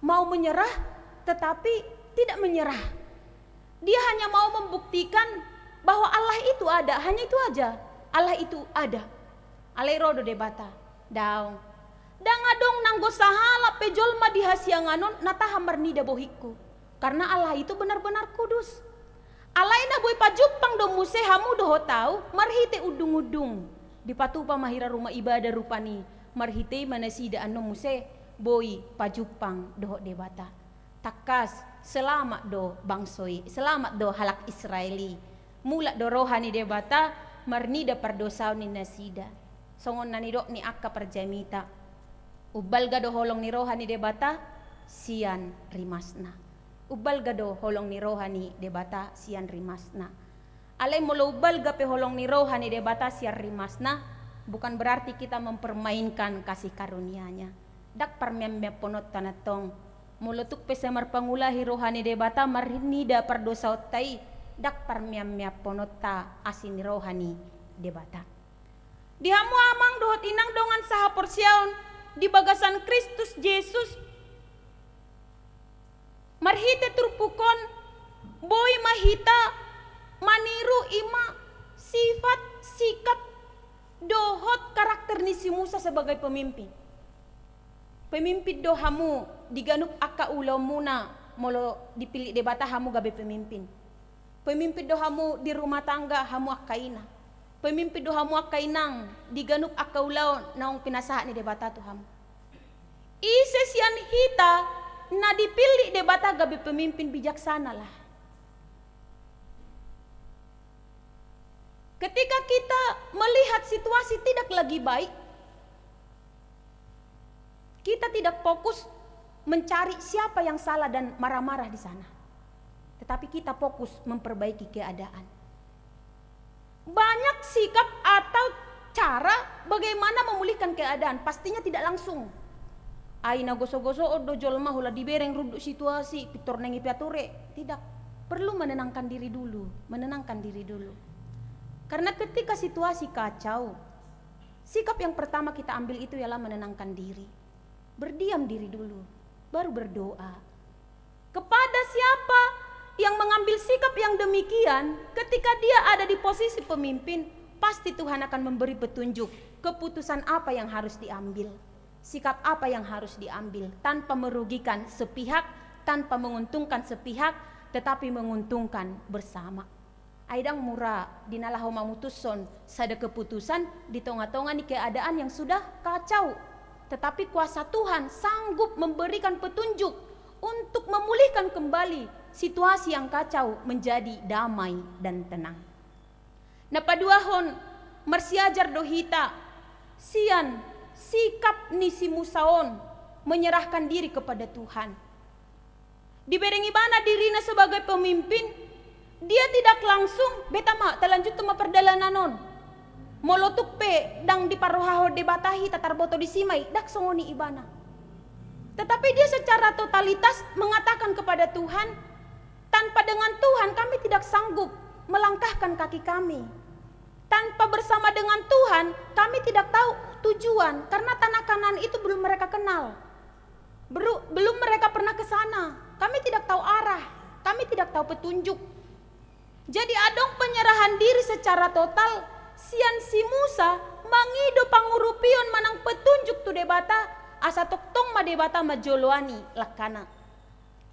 mau menyerah, tetapi tidak menyerah. Dia hanya mau membuktikan bahwa Allah itu ada, hanya itu aja. Allah itu ada. Alai rodo debata. Daung. Dangadong nanggo sahala pejolma di hasianganon nataha marnida bohiku. Karena Allah itu benar-benar kudus. Alaina boy pajupang do muse hamu doho tau marhite udung-udung. Di patupa mahira rumah ibadah rupani. Marhite manasida ano muse boy pajupang doho debata. Takas selamat do bangsoi, selamat do halak Israeli. Mula do rohani debata marnida perdosaw ni nasida. Songon nanidok ni akka perjamita. Ubal gado holong ni rohani debata sian rimasna. Ubal gado holong ni rohani debata sian rimasna. Alay mula ubal gape holong ni rohani debata sian rimasna. Bukan berarti kita mempermainkan kasih karunia-Nya. Dak parmembe ponot tanatong. Mulutuk pesemar pangulahi rohani debata marnida perdosaw tai. Dak parmiam-mia ponota asin rohani debata. Dihamu amang dohot inang dongan saha porsiaon di bagasan Kristus Yesus. Marhite turpukon boy mahita maniru ima sifat sikap dohot karakter ni si Musa sebagai pemimpin. Pemimpin dohamu diganuk akka ulau muna molo dipilih debata hamu gabe pemimpin. Pemimpin dohamu di rumah tangga hamu akaina. Pemimpin dohamu akainang diganuk akaulau naong pinasaha ni debata tu hamu. Ise sian hita na dipilih debata gabi pemimpin bijaksana lah. Ketika kita melihat situasi tidak lagi baik, kita tidak fokus mencari siapa yang salah dan marah-marah di sana. Tetapi kita fokus memperbaiki keadaan. Banyak sikap atau cara bagaimana memulihkan keadaan, pastinya tidak langsung. Aina goso-goso odo jolma hula dibereng ruduk situasi pitor nengi piature. Tidak, perlu menenangkan diri dulu, menenangkan diri dulu. Karena ketika situasi kacau, sikap yang pertama kita ambil itu ialah menenangkan diri. Berdiam diri dulu, baru berdoa. Kepada siapa yang mengambil sikap yang demikian, ketika dia ada di posisi pemimpin, pasti Tuhan akan memberi petunjuk keputusan apa yang harus diambil, sikap apa yang harus diambil, tanpa merugikan sepihak, tanpa menguntungkan sepihak, tetapi menguntungkan bersama. Aidang murah dinalah mamutuson sada keputusan di tengah-tengah ni keadaan yang sudah kacau, tetapi kuasa Tuhan sanggup memberikan petunjuk untuk memulihkan kembali situasi yang kacau menjadi damai dan tenang. Napaduahon marsiajar dohita sian sikap nisi musaon menyerahkan diri kepada Tuhan. Diberengi bana dirina sebagai pemimpin, Dia tidak langsung beta ma telanjut tuma perjalanan non. Molotuk pe dang di parohaho debatahi tatar boto di simai dak songoni ibana. Tetapi dia secara totalitas mengatakan kepada Tuhan, tanpa dengan Tuhan kami tidak sanggup melangkahkan kaki kami. Tanpa bersama dengan Tuhan kami tidak tahu tujuan, karena tanah Kanaan itu belum mereka kenal. Belum mereka pernah ke sana. Kami tidak tahu arah, kami tidak tahu petunjuk. Jadi adong penyerahan diri secara total, sian si Musa mangido pangurupion manang petunjuk tu debata asa toktong ma debata majoloani lakana.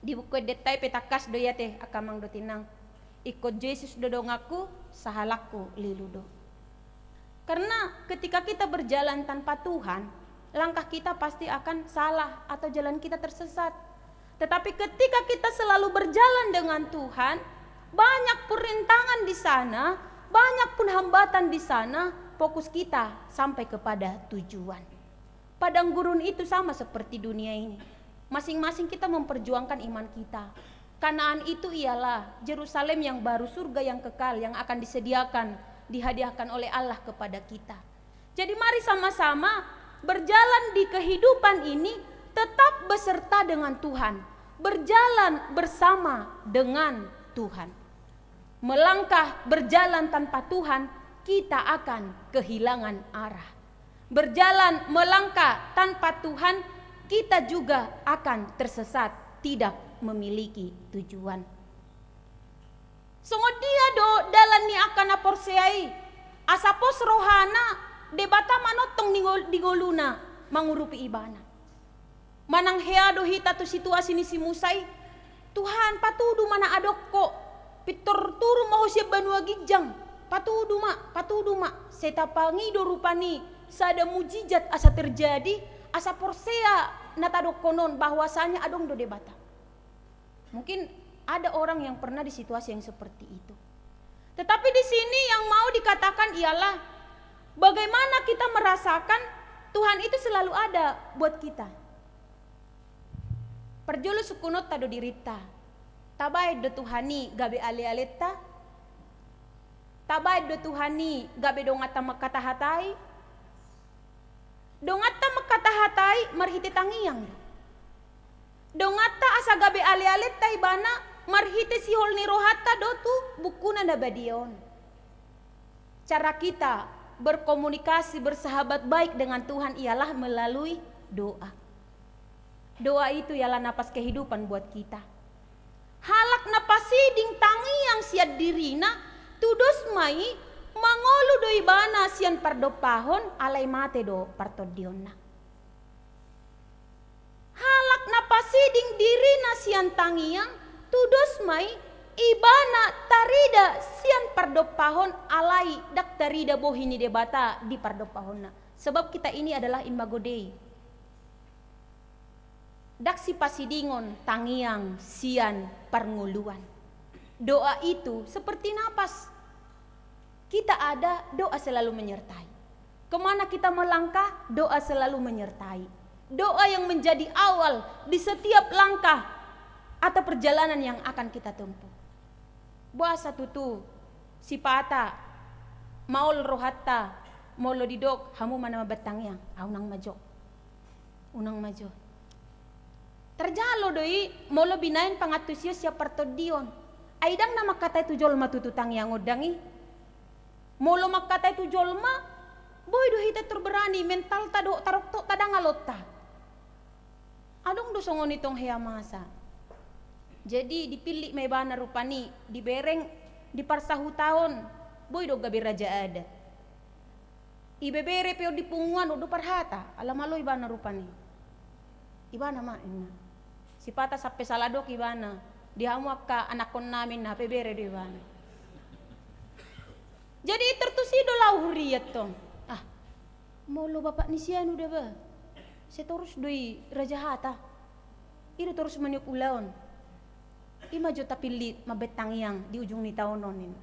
Di buku detai petakas doyate akamang do tinang. Ikut Yesus dodong aku sahalaku liludo. Karena ketika kita berjalan tanpa Tuhan, langkah kita pasti akan salah atau jalan kita tersesat. Tetapi ketika kita selalu berjalan dengan Tuhan, banyak pun rintangan di sana, banyak pun hambatan di sana, fokus kita sampai kepada tujuan. Padang gurun itu sama seperti dunia ini. Masing-masing kita memperjuangkan iman kita. Kanaan itu ialah Yerusalem yang baru, surga yang kekal yang akan disediakan, dihadiahkan oleh Allah kepada kita. Jadi mari sama-sama berjalan di kehidupan ini tetap beserta dengan Tuhan, berjalan bersama dengan Tuhan. Melangkah berjalan tanpa Tuhan, kita akan kehilangan arah. Berjalan melangkah tanpa Tuhan, kita juga akan tersesat, tidak memiliki tujuan. Sungguh dia do dalan ni akan aporseai asapos rohana debata manotong digoluna mangurupi ibana. Manang hea do hita tu situasi ni si Musai, Tuhan patudu mana adokko pitor turu mau siap banua gijang patudu ma seta pangido rupani sada mujizat asa terjadi asa porsea natadok konon bahwasanya adong do debata. Mungkin ada orang yang pernah di situasi yang seperti itu. Tetapi di sini yang mau dikatakan ialah bagaimana kita merasakan Tuhan itu selalu ada buat kita. Perjolo sukunot tado dirita. Tabai do Tuhani gabe ale-aleta. Tabai do Tuhani gabe dongata makatahatai. Dongata makatahatai marhiti tangiyang. Dongata asa gabe ale-aleta ibana marhiti sihol ni rohata do tu bukuna na badion. Cara kita berkomunikasi bersahabat baik dengan Tuhan ialah melalui doa. Doa itu ialah napas kehidupan buat kita. Halak napasiding tangi yang siad dirina tudos mai mangolu do ibana sian pardopahon alai mate do partodionna. Halak napasiding dirina sian tangiang tudos mai ibana tarida sian pardopahon alai dak tarida bohini debata di pardopahonna. Sebab kita ini adalah imago Dei. Dak si pasidingon tangiang sian parnguluan. Doa itu seperti napas. Kita ada, doa selalu menyertai. Kemana kita melangkah, doa selalu menyertai. Doa yang menjadi awal di setiap langkah atau perjalanan yang akan kita tempuh. Buasa tutu sipata maul rohatta molo didok hamu mana mabatangyang aunang majo. Unang majo. Terjalo doi molo binain pangatusyo siya partodion. Aidang na makatay tu jolma tututang yang udangi. Molo makatay tu jolma, boy do hita terberani mental tado tarokto tadangalota. Adong do songon itong hea masa. Jadi dipilih may bana rupani dibereng di parsahu tahun, boy do gabi raja ada. Ibebere peo dipunguan do parhata, alamalo ibana rupani. Ibana ma ina. Sipata sampai saladok ibana. Dihamuak ka anakon namin na pebere do ibana. Jadi tertusido lahuriyat tong. Ah, molo bapak ni siya no ba? Saya terus doi raja hata. Iro terus maniuk ulaon. Ima jota pilit mabetang yang di ujung ni taonon.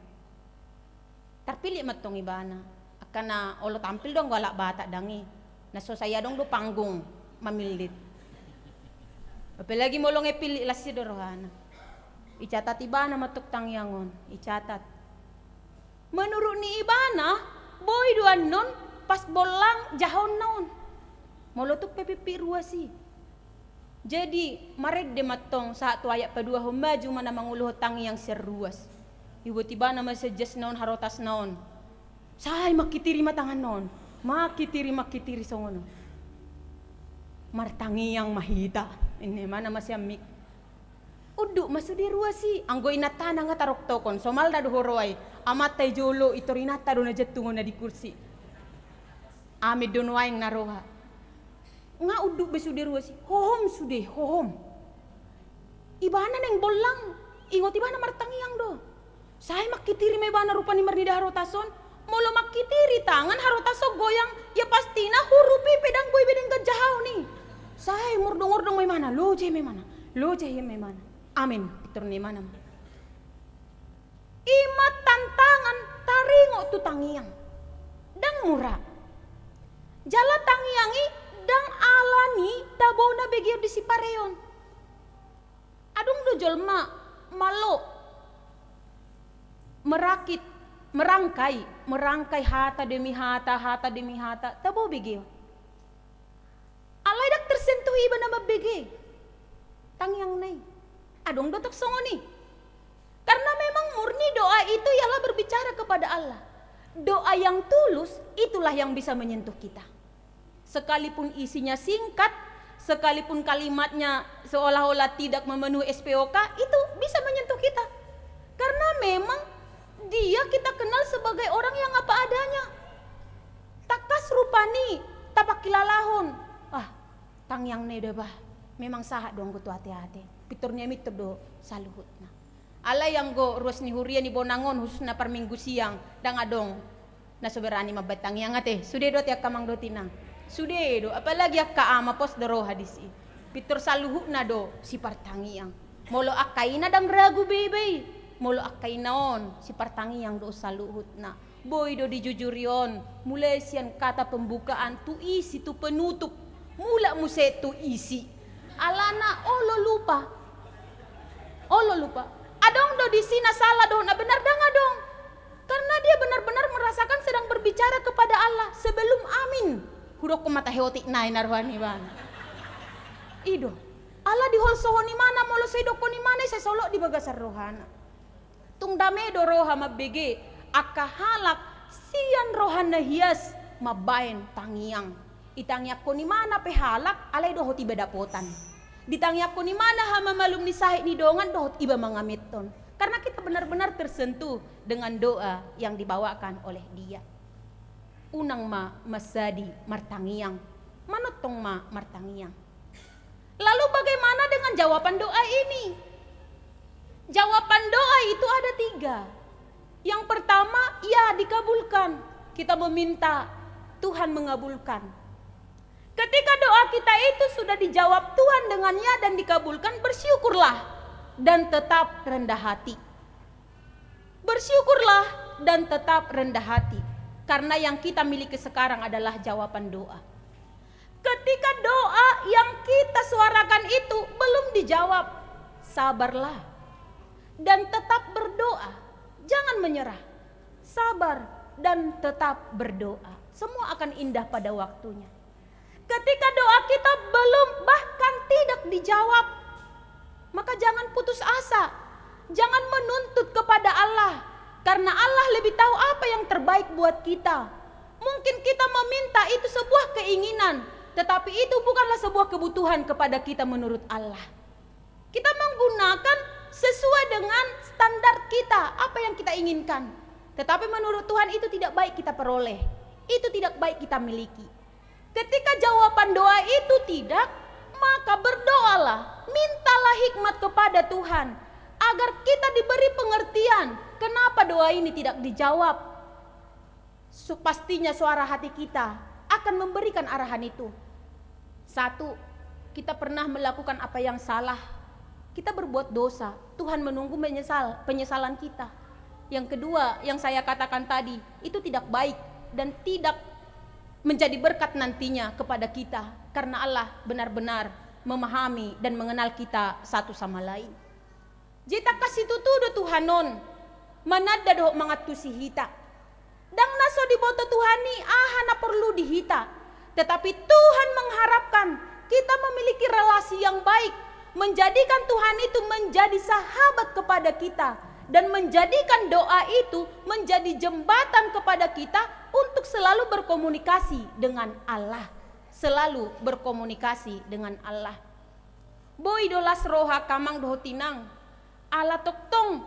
Terpilih matong ibana. Akana olo tampil dong galak bata dangi. Naso saya dong do panggung mamilit. Apalagi molong epili lasi dorohana. Icatat ibana matuk tangyangon, icatat. Menurut ni ibana, boy duan non pas bolang jahon non. Molotuk pepipi ruasi. Jadi maret de matong saat tu ayat padua humaju mana manguluh tangi yang seruas. Ibu tiba nama sejes non harotas non. Say makitiri matangan non. Makitiri songono. Martangi yang mahita. Ini mana masih amik. Uduk masuk di ruasi. Anggo inatana nga tarok tokon. Somal na duhoroy. Amat tay jolo ito rinata do na jatungo na di kursi. Amid donuay ng naroha. Nga uduk besu di ruasi. Hohom sude, hohom. Ibana neng bolang. Ingot ibana martangi yang do. Saya makitiri may bana rupa ni Marnida harotason. Molo makitiri tangan harotaso goyang. Ya pasti na hurupi pedang boy bedeng gajahaw ni. Saya murdong-murdong may mana. Loje may mana. Loje may mana. Amin. Pitur ni mana. Imat tantangan taringo tu tangiang. Dang murah. Jala tangiangi dang alani tabo na begir di sipareon. Adung do jolma malo merakit merangkai hata demi hata tabo begir. Alay dak tersentuh iba nama bege. Tangiang nai. Adung dotok songo ni. Karena memang murni doa itu ialah berbicara kepada Allah. Doa yang tulus itulah yang bisa menyentuh kita. Sekalipun isinya singkat, sekalipun kalimatnya seolah-olah tidak memenuhi SPOK, itu bisa menyentuh kita. Karena memang dia kita kenal sebagai orang yang apa adanya. Takas rupani, tapak kilalahon. Tangyang ne bah. Memang sahat dong kutu hati-hati. Piturnya mitur do saluhutna. Ala yang go ruas ni huria ni bonangon khususna per minggu siang dang adong na soberani mabatang yang ate sude do tiak kamang do tinang sude do apalagi akka ama pos daro hadisi pitur saluhutna do si partangi yang molo akaina dang ragu bebe molo akaina on si partangi yang do saluhutna boy do dijujurion mulai sian kata pembukaan tu isi tu penutup mula muse tu isi alana olo lupa adong do di sini salah do na benar dang adong karena dia benar-benar merasakan sedang berbicara kepada Allah sebelum amin hurok ko mata heotik nai narwani ban ido Allah di hol sohoni mana molo sedo ko ni mana se solok di bagasar rohana tung dame do roha mabege aka halak sian rohana hias mabain tangiang itangyak ko ni mana pe halak alay do hoti bedapotan ditangyak ko ni mana hama malum ni sahih ni dongan dohot iba mangamiton karena kita benar-benar tersentuh dengan doa yang dibawakan oleh dia. Unang masadi martangiang manotong martangiang. Lalu bagaimana dengan jawaban doa ini? Jawaban doa itu ada 3. Yang pertama, ya dikabulkan. Kita meminta, Tuhan mengabulkan. Ketika doa kita itu sudah dijawab Tuhan dengan ya dan dikabulkan, bersyukurlah dan tetap rendah hati. Bersyukurlah dan tetap rendah hati. Karena yang kita miliki sekarang adalah jawaban doa. Ketika doa yang kita suarakan itu belum dijawab, sabarlah dan tetap berdoa. Jangan menyerah. Sabar dan tetap berdoa. Semua akan indah pada waktunya. Ketika doa kita belum bahkan tidak dijawab, maka jangan putus asa. Jangan menuntut kepada Allah. Karena Allah lebih tahu apa yang terbaik buat kita. Mungkin kita meminta itu sebuah keinginan, tetapi itu bukanlah sebuah kebutuhan kepada kita menurut Allah. Kita menggunakan sesuai dengan standar kita, apa yang kita inginkan. Tetapi menurut Tuhan itu tidak baik kita peroleh. Itu tidak baik kita miliki. Ketika jawaban doa itu tidak, maka berdoalah, mintalah hikmat kepada Tuhan agar kita diberi pengertian kenapa doa ini tidak dijawab. Pastinya suara hati kita akan memberikan arahan itu. 1, kita pernah melakukan apa yang salah. Kita berbuat dosa, Tuhan menunggu penyesalan kita. Yang kedua, yang saya katakan tadi, itu tidak baik dan tidak menjadi berkat nantinya kepada kita karena Allah benar-benar memahami dan mengenal kita satu sama lain. Jita kasih tutudo Tuhanon, manada doh mangat tusihita. Dang naso di boto Tuhani aha na perlu dihita. Tetapi Tuhan mengharapkan kita memiliki relasi yang baik, menjadikan Tuhan itu menjadi sahabat kepada kita, dan menjadikan doa itu menjadi jembatan kepada kita untuk selalu berkomunikasi dengan Allah. Selalu berkomunikasi dengan Allah. Boy dolas roha kamang doh tinang. Allah toktong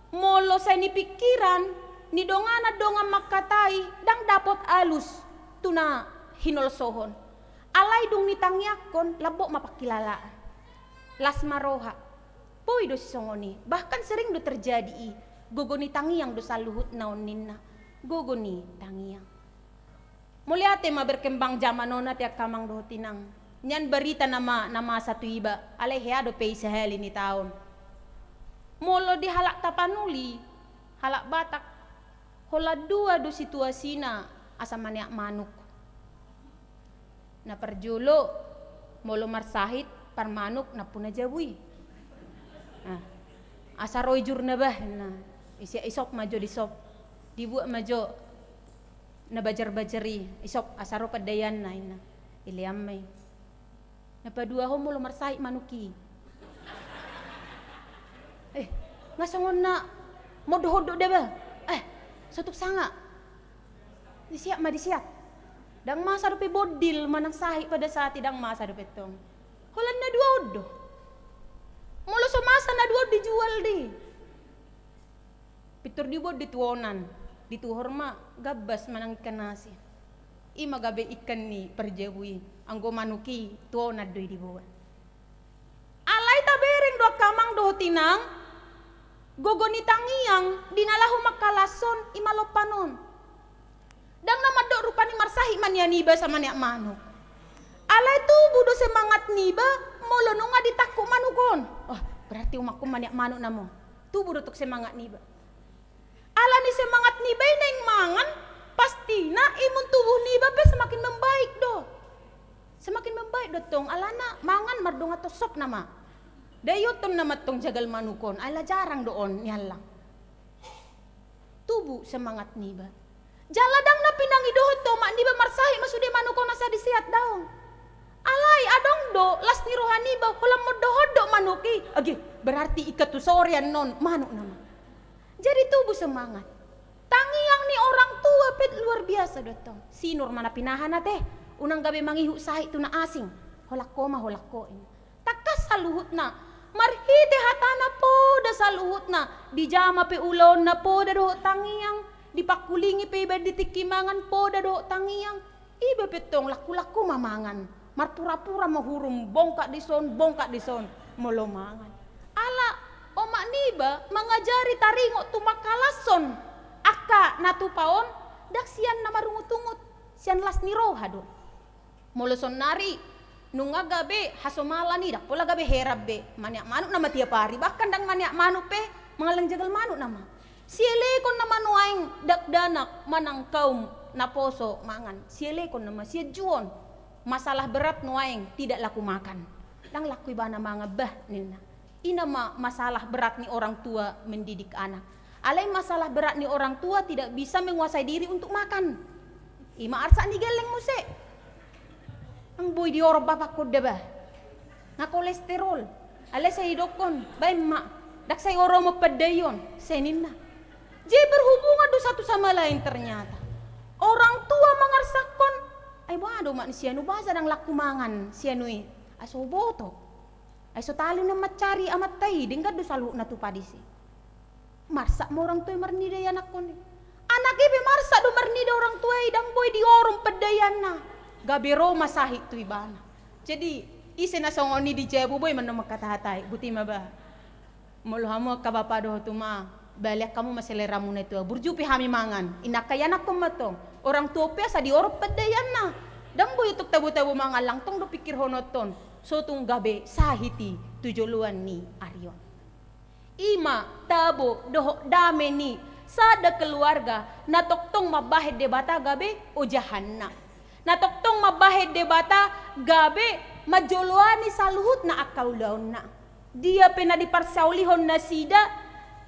molo sa ni pikiran ni dongana donga makatai dang dapot alus tuna hinolsohon. Alay dong nitangyakon labo mapakilalaan. Las maroha. Boy do songoni. Bahkan sering do terjadi gogo ni tangyang do saluhut naon ninna. Gogo ni tangyang. Muliate ma berkembang zamanona tiak kamang do tinang. Nyan berita nama satu iba. Alay hea do pay saheli ni taon. Molo di halak tapanuli, halak Batak, hola dua do situasina asa maniak manuk. Na perjulo, molo marsahit par manuk na puna jabui. Asa roy jur na bah, na isop majo di sop, dibuat majo na bajar-bajari, isop asa ro padayan na ina, iliam may. Na padua ho molo marsahit manuki. Ngasongon na modo-hodo deh ba? Sutuk sanga. Disiap disiap. Dang masa rupi bodil manang sahi pada saat idang masa rupi tong. Holan na dua odo. Molo so masa na dua dijual di. Pitur dibod dituonan. Dituhorma gabas manang ikan nasi. Ima gabe ikan ni perjabui. Anggo manuki tuona doi dibuat. Alay tabereng doa kamang doho tinang. Gogo ni tangyang dinalahu makalason imalopanon. Dang namadok rupani marsahi man ya niba sama niak manuk. Alay tubuh do semangat niba molo nunga ditakku manukon. Berarti umakku maniak manuk namo. Tubuh do tuk semangat niba. Ala ni semangat niba neng mangan pastina imun tubuh niba pe semakin membaik do. Semakin membaik do tong alana mangan mardong atau sok nama. Dayoton na matong jagal manukon, ala jarang doon nyalang. Tubuh semangat niba. Jaladang na pinangi dohot to, mak niba marsahi masude manukon nasa disiat daong. Alay adong do, las ni rohani ba, hulam mo dohodok manuki. Agi, berarti ikat tu sorian non, manuk nama. Jadi tubuh semangat. Tangiang ni orang tua pet luar biasa dotong. Sinur mana pinahan na teh, unang gabi mangihu sahi tu na asing. Holako ma holako ini. Takas saluhut na. Marhite hatana po da saluhut na. Dijama pe ulon na po da doho tangiang. Dipakulingi pe iba ditikimangan po da doho tangiang. Iba petong laku-laku mamangan. Marpura-pura mahurum bongkak di son molo mangan. Ala omak niba mengajari taringo tu makalason. Aka natupaon dak sian na marungut-ungut. Sian las niroha do. Molo son nari nunga gabe hasomala ni dak pola gabe herab be maniak manuk nama tiap hari bahkan dang maniak manuk pe mengalang jagal manuk nama siele kon nama nuaing dak danak manang kaum naposo mangan siele kon nama sia juon masalah berat nuaing tidak laku makan dang laku ibana manga bah nina ina masalah berat ni orang tua mendidik anak alai masalah berat ni orang tua tidak bisa menguasai diri untuk makan ima arsa ni geleng muse ang boy di orang bapak ko deba na kolesterol ale sa idokon bay ma dak say orang mo padayon senin na je berhubungan do satu sama lain ternyata orang tua mangarsakon ay bado man siya no basa dang lakumangan siya nui aso boto ay so talo na macari amat tay dingga do salu na tu padisi marsa mo orang tuay marnida anak ko ni anak ibe marsa do marnida orang tuay dang boy di orang padayan na gabiro masahit tu ibana. Jadi isi na songoni di jebu boy mano makatahatay. Buti maba. Mulhamo kabapa do tuma. Balik kamu maselera muna itu. Burjupi hami mangan. Inakayanak ko matong. Orang tua pe sa di orop padayan na. Dang boy tuk tabu-tabu mga langtong do pikir honoton. So tung gabe sahiti tujuluan ni Aryon. Ima tabo doho dame ni sada keluarga natoktong mabahid debata gabe o jahanna. Natoktong mabahid debata gabe majoloani saluhut na akaw daon na. Dia pena diparsaulihon nasida,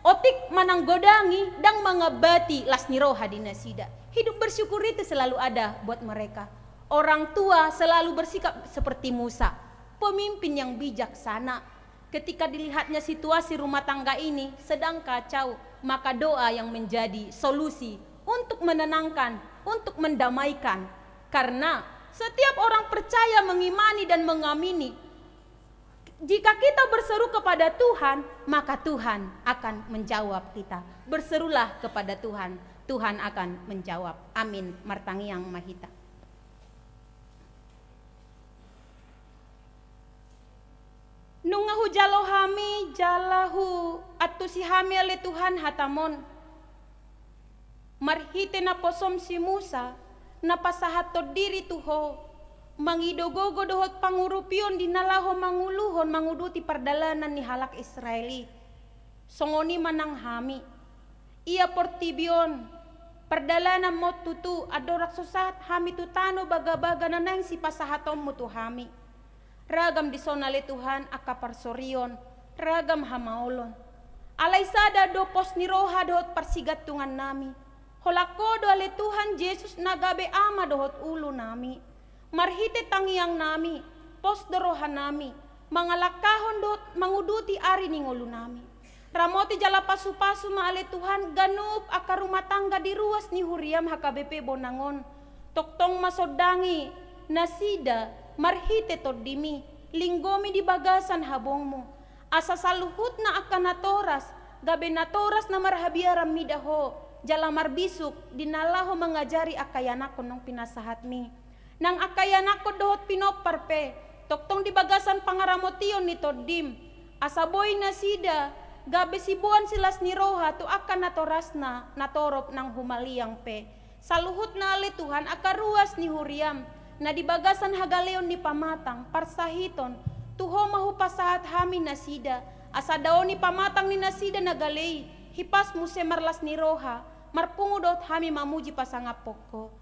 otik mananggodangi dan mengabati lasni roha di nasida. Hidup bersyukur itu selalu ada buat mereka. Orang tua selalu bersikap seperti Musa, pemimpin yang bijaksana. Ketika dilihatnya situasi rumah tangga ini sedang kacau, maka doa yang menjadi solusi untuk menenangkan, untuk mendamaikan. Karena setiap orang percaya, mengimani dan mengamini, jika kita berseru kepada Tuhan, maka Tuhan akan menjawab kita. Berserulah kepada Tuhan, Tuhan akan menjawab. Amin. Martangiang Mahita. Nungahu jalo hami jalahu atusi hami ale Tuhan hatamon. Marhite na posom si Musa na pasahat to diri tuho. Mangidogogo dohot pangurupion dinalaho manguluhon manguduti pardalanan ni halak Israeli. Songoni manang hami. Ia portibion pardalanan mo tutu adorak susat hami tutano baga-baga nanang si pasahatom mo tu hami. Ragam disonale Tuhan akaparsorion, ragam hamaolon. Alay sada do pos ni roha dohot parsigatungan nami. Holakodo ale Tuhan Yesus nagabe ama dohot ulo nami. Marhite tangiang nami, pos doroha nami. Mangalakahon dohot manguduti ari ningolu nami. Ramoti jala pasu-pasu maale Tuhan ganup akar rumah tangga di ruas ni huriam HKBP Bonangon. Toktong masodangi nasida marhite tordimi, linggomi di bagasan habongmu. Asa saluhut na akan natoras, gabe natoras na marhabiaram midaho, jala marbisuk, dinalaho mengajari akayanako nung pinasahatmi. Nang akayanako dohot pinoparpe, toktong di bagasan pangaramotion ni tordim, asa boy na sida, gabe sibuan silas ni roha tu akan natoras na, natorop ng humaliang pe. Saluhut na ali Tuhan akaruas ni huriam, na di bagasan hagaleon ni pamatang parsahiton tuho mahupasahat hami nasida asa daon ni pamatang ni nasida nagalei hipas muse marlas ni roha marpungudot hami mamuji pasangapoko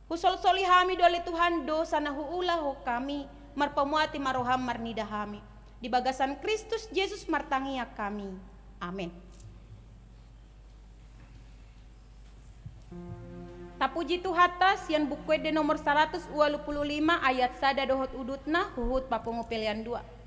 husol-soli hami dole Tuhan dosa na huula ho kami marpamuati maroham marnida hami di bagasan Kristus Yesus martangia kami. Amin. Tapuji Tuhatas yang buku de nomor 125 ayat sada dohot udutna huhut papungu pilihan 2.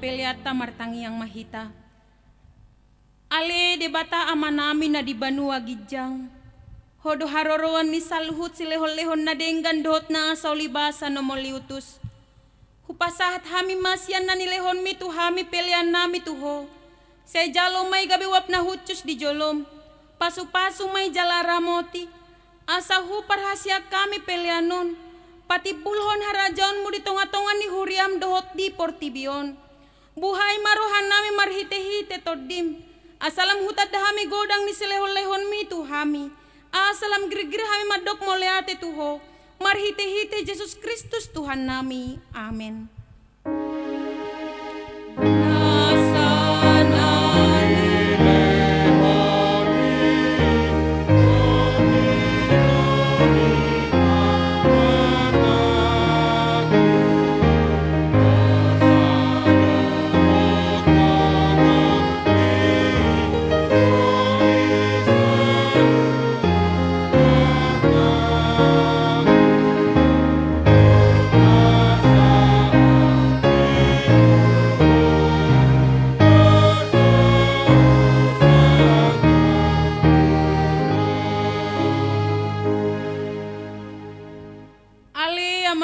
peliata martangi yang mahita. Ale debata amanami na di banua gijang. Hodo haroroan ni saluhut silehon-lehon na denggan dohot na asaw libasa no moliutus. Hupasahat hami masyan na nilehon mi tu hami pelian nami tuho. Say jalo may gabiwap na hutsus di jolom. Pasu-pasu may jala ramoti. Asa hu parhasya kami pelianon. Pati pulhon harajaon mo di tonga-tonga ni huriam dohot di portibion. Buhay maruhan nami marhite-hite todim. Asalam hutad hami godang ni silehon-lehon mi tu hami. Asalam gir-gir hami madok moleate tuho. Marhite-hite Yesus Kristus Tuhan nami. Amin.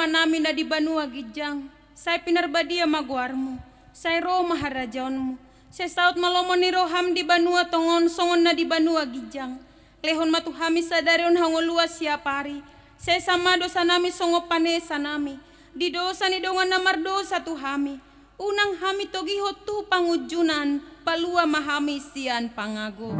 Nami na di banua gijang, say pinarbadia maguarmu, say ro maharajaonmu, say saut malomon ni roham di banua tongon songon na di banua gijang, lehon matuhami sadarion hangolua siapari, say sama dosa nami songo panesa nami, di dosa ni dongan namar dosa tuhami, unang hami togi hotu pangujunan, palua mahami sian pangago.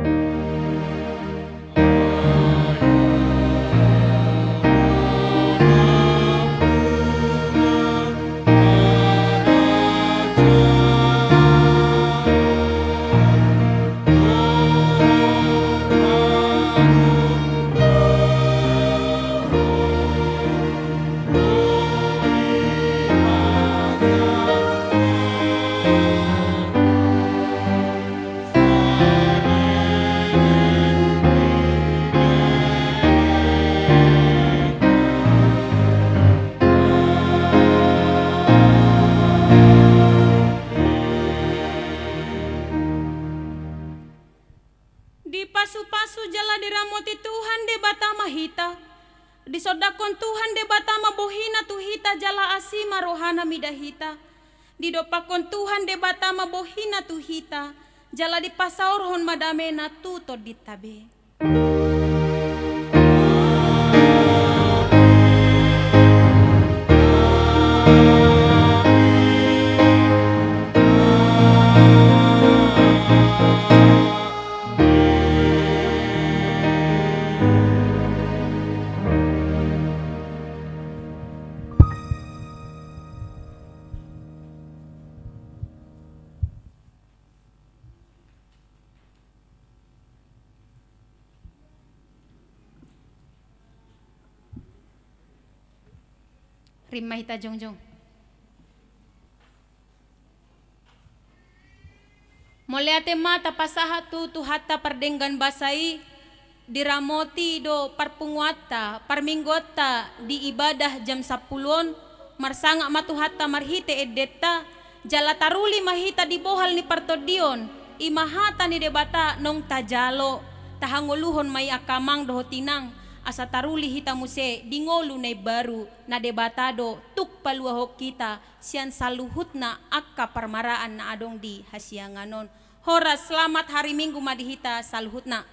Disodakon Tuhan de batama bohina tuhita jala asima rohana midahita. Didopakon Tuhan de batama bohina tuhita jala di pasaorhon madamena tuto ditabe. Rimah hita jongjong. Moleate mata pasaha tu hatta pardenggan basai diramoti do parpunguata parminggota di ibadah jam 10 marsanga matu hatta marhite edeta jala taruli mahita di bohal ni partodion imahata ni debata nong tajalo tahanguluhon may akamang dohotinang asa taruli hita muse dingolu na baru na debatado tuk paluahok kita siyan saluhut na akka parmaraan na adong di hasyanganon. Horas selamat hari Minggu madihita saluhut na.